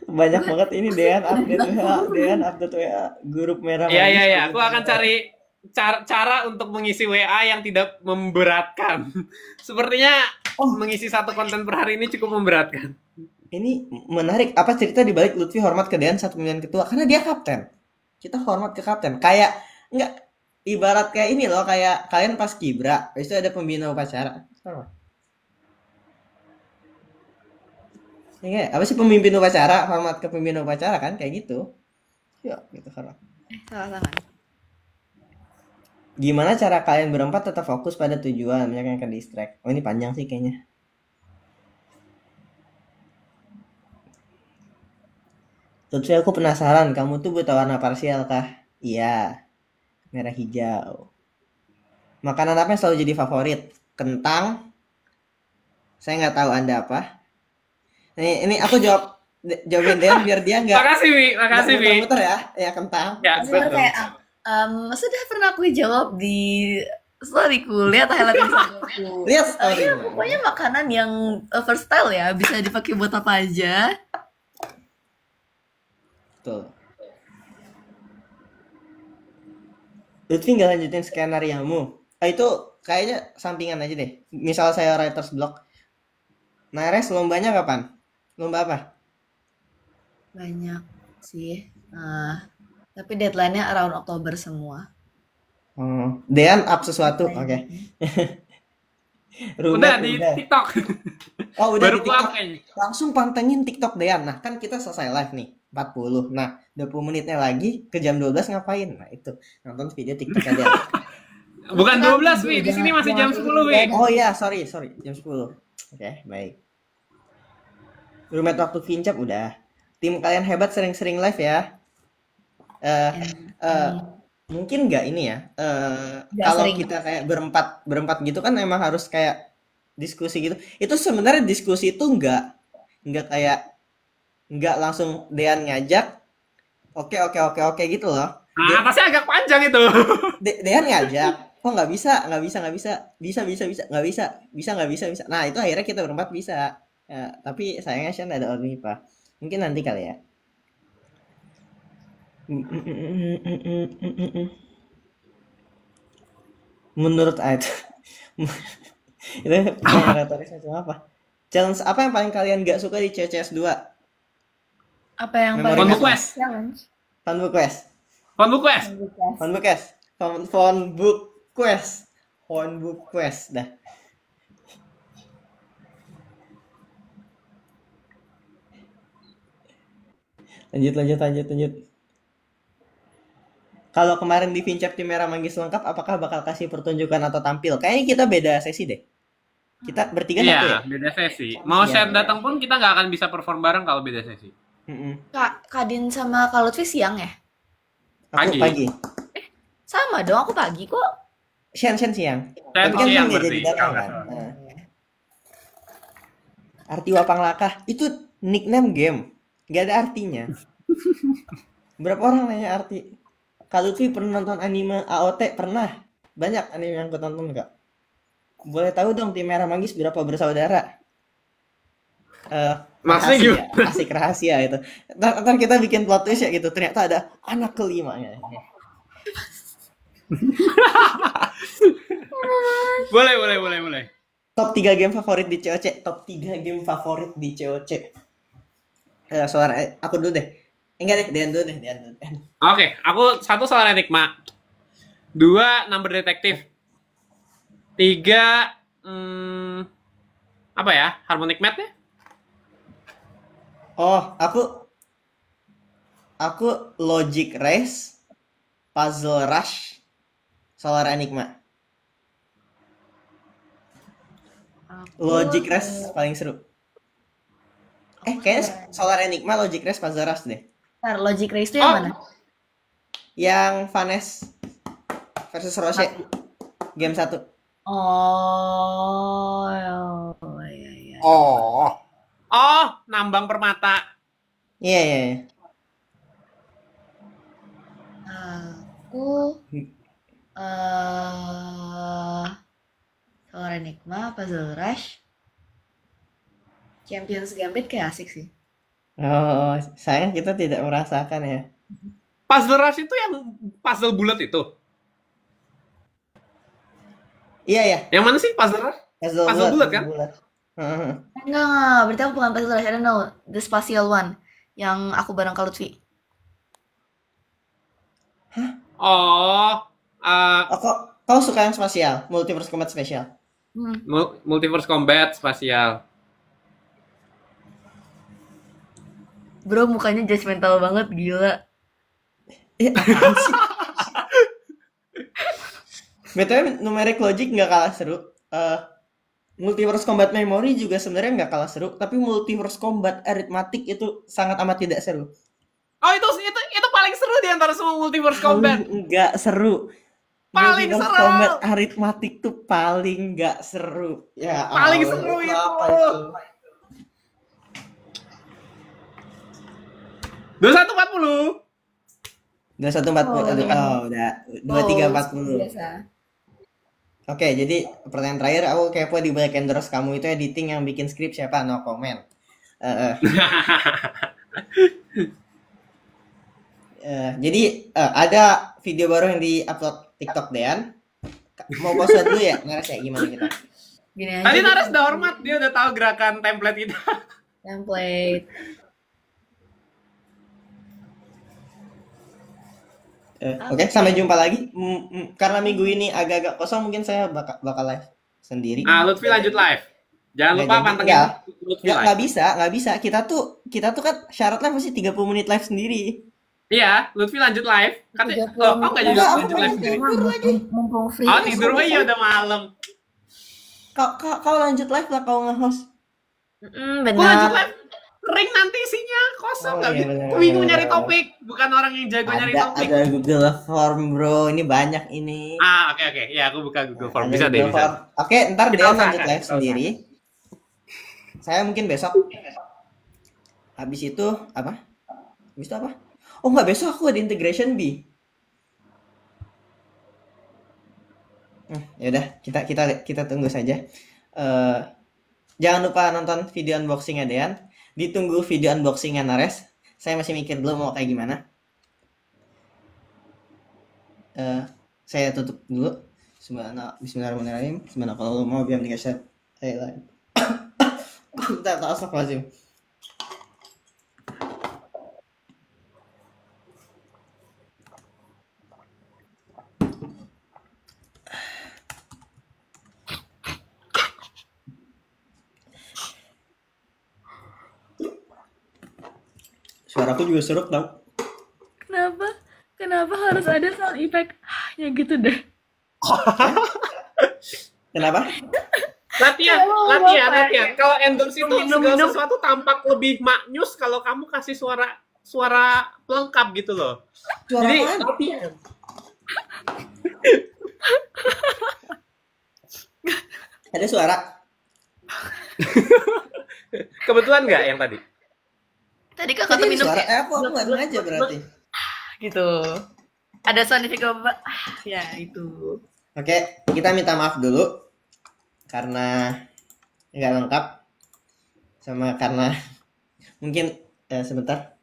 [SPEAKER 1] banyak banget ini Dean update WA grup Merah
[SPEAKER 3] Iya,
[SPEAKER 1] Manggis.
[SPEAKER 3] iya, iya. Aku akan cari cara untuk mengisi WA yang tidak memberatkan. Sepertinya mengisi 1 konten per hari ini cukup memberatkan.
[SPEAKER 1] Ini menarik. Apa cerita di balik Lutfi hormat ke Dean saat pemilihan ketua? Karena dia kapten. Kita hormat ke kapten. Kayak enggak ibarat kayak ini loh, kayak kalian pas kibra, habis itu ada pembina upacara. Sama. Ya, apa sih pemimpin upacara? Hormat ke pemimpin upacara kan kayak gitu. Yuk, gitu hormat.
[SPEAKER 2] Salah.
[SPEAKER 1] Gimana cara kalian berempat tetap fokus pada tujuan? Banyak yang ke distract. Oh, ini panjang sih kayaknya. Terus aku penasaran, kamu tuh buta warna parsial kah? Iya, merah hijau. Makanan apa yang selalu jadi favorit? Kentang. Saya nggak tahu Anda apa. Ini aku jawabin Dean biar dia nggak
[SPEAKER 3] Makasih, Vi. Makasih, Vi.
[SPEAKER 1] muter-muter ya. Ya kentang.
[SPEAKER 3] Ya,
[SPEAKER 2] Maksudnya
[SPEAKER 3] betul.
[SPEAKER 2] kayak sudah pernah aku jawab di storyku, lihat highlight Instagramku.
[SPEAKER 1] Lihat story.
[SPEAKER 2] Iya, pokoknya makanan yang versatile ya, bisa dipakai buat apa aja.
[SPEAKER 1] Betul. Lutfi nggak lanjutin skenariomu. Itu kayaknya sampingan aja deh. Misal saya writer's block. Nares lombanya kapan? Lomba apa?
[SPEAKER 2] Banyak sih. Tapi deadline-nya around Oktober semua.
[SPEAKER 1] Oh, Dean up sesuatu. Oke.
[SPEAKER 3] Udah di TikTok.
[SPEAKER 1] Oh, udah
[SPEAKER 3] Baru
[SPEAKER 1] di TikTok.
[SPEAKER 3] keluar kayaknya.
[SPEAKER 1] Langsung pantengin TikTok Dean. Nah, kan kita selesai live nih. 40. Nah, 20 menitnya lagi ke jam 12 ngapain? Nah, itu. Nonton video TikTok Dean.
[SPEAKER 3] Bukan 12, Vi. Di sini masih jam 10, Vi.
[SPEAKER 1] Oh iya, sorry. Jam 10. Oke, baik. Roommate waktu Vincap udah. Tim kalian hebat sering-sering live ya. Mungkin nggak ini ya.
[SPEAKER 2] Nggak
[SPEAKER 1] Kalau
[SPEAKER 2] sering.
[SPEAKER 1] kita kayak berempat gitu kan emang harus kayak diskusi gitu. Itu sebenarnya diskusi itu nggak kayak nggak langsung Dean ngajak. Oke gitu loh.
[SPEAKER 3] Atasnya agak panjang itu.
[SPEAKER 1] Dean ngajak. Oh nggak bisa. Bisa. Nah itu akhirnya kita berempat bisa. Tapi sayangnya Sean ada Ornipa. Mungkin nanti kali ya. Menurut itu retoris macam apa? Challenge apa yang paling kalian gak suka di CCS 2?
[SPEAKER 2] Apa yang
[SPEAKER 1] Memori
[SPEAKER 2] paling
[SPEAKER 3] Phonebook Quest.
[SPEAKER 2] challenge?
[SPEAKER 1] Phonebook Quest.
[SPEAKER 3] Phonebook Quest.
[SPEAKER 1] Phonebook Quest. Phonebook Quest. Hornbook Quest dah. Lanjut. Kalau kemarin di Vincap tim merah manggis lengkap, apakah bakal kasih pertunjukan atau tampil? Kayaknya kita beda sesi deh. Kita bertiga satu ya?
[SPEAKER 3] Iya, beda sesi. Mau
[SPEAKER 1] Iya.
[SPEAKER 3] Shen datang pun kita nggak akan bisa perform bareng kalau beda sesi.
[SPEAKER 2] Kak Din sama Kak Lutfi siang ya?
[SPEAKER 1] Aku
[SPEAKER 3] Pagi.
[SPEAKER 1] pagi.
[SPEAKER 2] Sama dong, aku pagi kok.
[SPEAKER 1] Shen siang.
[SPEAKER 3] Shen
[SPEAKER 1] Tapi kan
[SPEAKER 3] siang
[SPEAKER 1] nggak jadi
[SPEAKER 3] berarti.
[SPEAKER 1] datang kan. Nah. Arti Wapang Lakah itu nickname game, nggak ada artinya. Berapa orang nanya arti? Kalau Lutfi pernah nonton anime AOT? Pernah. Banyak anime yang aku tonton nggak? Boleh tahu dong tim merah manggis berapa bersaudara?
[SPEAKER 3] Maksudnya
[SPEAKER 1] Rahasia,
[SPEAKER 3] gimana?
[SPEAKER 1] asik rahasia itu. Ntar kita bikin plot twist ya gitu. Ternyata ada anak kelima ya.
[SPEAKER 3] Boleh.
[SPEAKER 1] Top 3 game favorit di COC. Top 3 game favorit di COC. Suara aku dulu deh. Enggak deh, Dean dulu deh.
[SPEAKER 3] Oke, aku 1 soal Enigma. 2 Number Detective. 3 apa ya? Harmonic Math ya?
[SPEAKER 1] Oh, aku Logic Race, Puzzle Rush, Solar Enigma. Logic Race paling seru. Kayaknya Solar Enigma, Logic Race, Puzzle Rush deh.
[SPEAKER 2] Ntar Logic Race itu yang mana?
[SPEAKER 1] Yang Vanes versus Roche. Game 1.
[SPEAKER 2] Oh, iya.
[SPEAKER 3] Oh, nambang permata.
[SPEAKER 1] Iya.
[SPEAKER 2] Aku Solar Enigma, Puzzle Rush, Champions Gambit kayak asik sih.
[SPEAKER 1] Oh, sayang kita tidak merasakan ya.
[SPEAKER 3] Puzzle Rush itu yang puzzle bulat itu.
[SPEAKER 1] Iya.
[SPEAKER 3] Yang mana sih puzzle Rush? Puzzle bulat kan?
[SPEAKER 2] Enggak, berarti aku bukan Puzzle Rush, I don't know, The Spatial One, yang aku bareng Kak Lutfi.
[SPEAKER 1] Kau suka yang spasial, Multiverse Combat Special?
[SPEAKER 3] Multiverse Combat spasial.
[SPEAKER 2] Bro, mukanya judgmental banget, gila.
[SPEAKER 1] Apaan sih? BTW numeric logic nggak kalah seru. Multiverse Combat Memory juga sebenarnya nggak kalah seru, tapi Multiverse Combat Arithmetic itu sangat amat tidak seru.
[SPEAKER 3] Oh, itu paling seru di antara semua Multiverse Combat.
[SPEAKER 1] Nggak seru.
[SPEAKER 3] Paling
[SPEAKER 1] Multiverse
[SPEAKER 3] seru.
[SPEAKER 1] Combat Arithmetic tuh paling nggak seru. Ya,
[SPEAKER 3] paling seru itu. 2140.
[SPEAKER 1] 2140. Udah 2340.
[SPEAKER 2] Biasa.
[SPEAKER 1] Oke, jadi pertanyaan terakhir, aku kepo di balik endorse kamu itu editing yang bikin skrip siapa? No comment. Jadi ada video baru yang di-upload TikTok Dean. Mau pause dulu ya, Naras ya, gimana kita?
[SPEAKER 2] Gini aja.
[SPEAKER 3] Tadi Naras udah hormat, dia udah tahu gerakan template kita.
[SPEAKER 2] Template.
[SPEAKER 1] Oke, sampai jumpa lagi. Karena minggu ini agak-agak kosong, mungkin saya bakal live sendiri.
[SPEAKER 3] Lutfi lanjut live. Jangan lupa pantengin Lutfi live.
[SPEAKER 1] Nggak bisa. Kita tuh kan syaratnya mesti 30 menit live sendiri.
[SPEAKER 3] Iya, Lutfi lanjut live. Kan kok nggak jadi lanjut live sendiri?
[SPEAKER 2] Mumpung free.
[SPEAKER 3] Oh, tidur aja udah malam.
[SPEAKER 1] Kau lanjut live lah, kau nge-host.
[SPEAKER 2] Benar.
[SPEAKER 3] Gua lanjut live. Ring nanti isinya kosong, nggak bisa. Bingung nyari topik, bukan orang yang jago nyari topik.
[SPEAKER 1] Ada Google Form, bro. Ini banyak ini.
[SPEAKER 3] Oke. Ya, aku buka Google Form. Bisa deh, bisa.
[SPEAKER 1] Oke, ntar dia lanjut live sendiri. Saya mungkin besok. Habis itu apa? Oh, nggak, besok aku ada integration B. Ya udah, kita tunggu saja. Jangan lupa nonton video unboxing-nya Dean. Ditunggu video unboxing-nya Nares. Saya masih mikir dulu mau kayak gimana. Saya tutup dulu. Bismillahirrahmanirrahim. Subhanallah mau biar dikasih. Bentar, astagfirullahaladzim. Suaraku juga serak tau.
[SPEAKER 2] Kenapa harus ada sound effect? Ya gitu deh.
[SPEAKER 1] Kenapa?
[SPEAKER 3] Latihan. Kalau endorse itu segala
[SPEAKER 2] Minum.
[SPEAKER 3] sesuatu tampak lebih maknyus kalau kamu kasih suara pelengkap gitu loh.
[SPEAKER 1] Suara
[SPEAKER 3] Jadi
[SPEAKER 1] apaan?
[SPEAKER 3] latihan.
[SPEAKER 1] Ada suara.
[SPEAKER 3] Kebetulan nggak yang tadi?
[SPEAKER 2] Tadi kakak
[SPEAKER 1] Tadi
[SPEAKER 2] tuh
[SPEAKER 1] ada
[SPEAKER 2] minum
[SPEAKER 1] suara.
[SPEAKER 2] kayak
[SPEAKER 1] Aku nggak sengaja berarti.
[SPEAKER 2] gitu. Ada sound effect apa? Ya itu.
[SPEAKER 1] Oke, kita minta maaf dulu karena nggak lengkap, sama karena mungkin sebentar.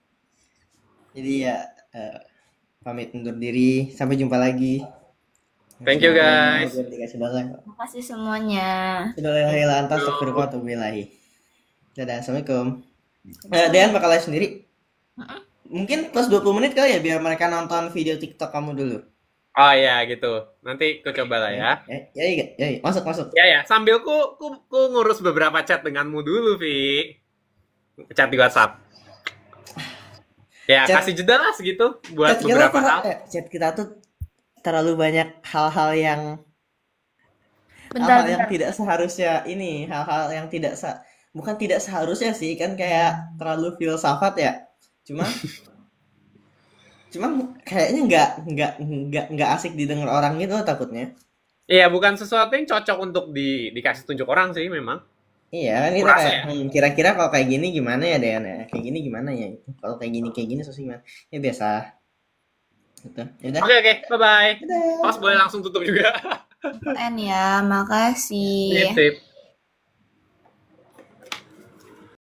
[SPEAKER 1] Jadi ya pamit undur diri. Sampai jumpa lagi.
[SPEAKER 3] Thank you guys.
[SPEAKER 1] Dikasih bahasa.
[SPEAKER 2] Makasih semuanya.
[SPEAKER 1] Bismillahirrahmanirrahim. Dadah, assalamualaikum. Dean bakal live sendiri. Mungkin plus 20 menit kali ya biar mereka nonton video TikTok kamu dulu.
[SPEAKER 3] Oh ya gitu. Nanti aku coba lah ya.
[SPEAKER 1] Ya, masuk.
[SPEAKER 3] Ya. Sambil ku ngurus beberapa chat denganmu dulu, Vi. Chat di WhatsApp. Ya,
[SPEAKER 1] Chat-
[SPEAKER 3] kasih jeda lah segitu buat
[SPEAKER 1] Chat kita
[SPEAKER 3] beberapa
[SPEAKER 1] tuh-
[SPEAKER 3] hal.
[SPEAKER 1] Chat kita tuh terlalu banyak hal-hal yang
[SPEAKER 2] Bentar.
[SPEAKER 1] tidak seharusnya ini, hal-hal yang bukan tidak seharusnya sih, kan kayak terlalu filsafat ya. Cuma kayaknya nggak asik didengar orang gitu takutnya.
[SPEAKER 3] Iya, bukan sesuatu yang cocok untuk dikasih tunjuk orang sih memang.
[SPEAKER 1] Iya kan kita
[SPEAKER 3] Kurasa
[SPEAKER 1] kayak
[SPEAKER 3] ya?
[SPEAKER 1] kira-kira kalau kayak gini gimana ya Dean ya? Kayak gini gimana ya? Kalau kayak gini terus gimana? Ya biasa. Gitu. Ya udah.
[SPEAKER 3] Oke, bye-bye.
[SPEAKER 1] Dadah.
[SPEAKER 3] Host boleh langsung tutup juga.
[SPEAKER 2] Ya, makasih.
[SPEAKER 3] Sip.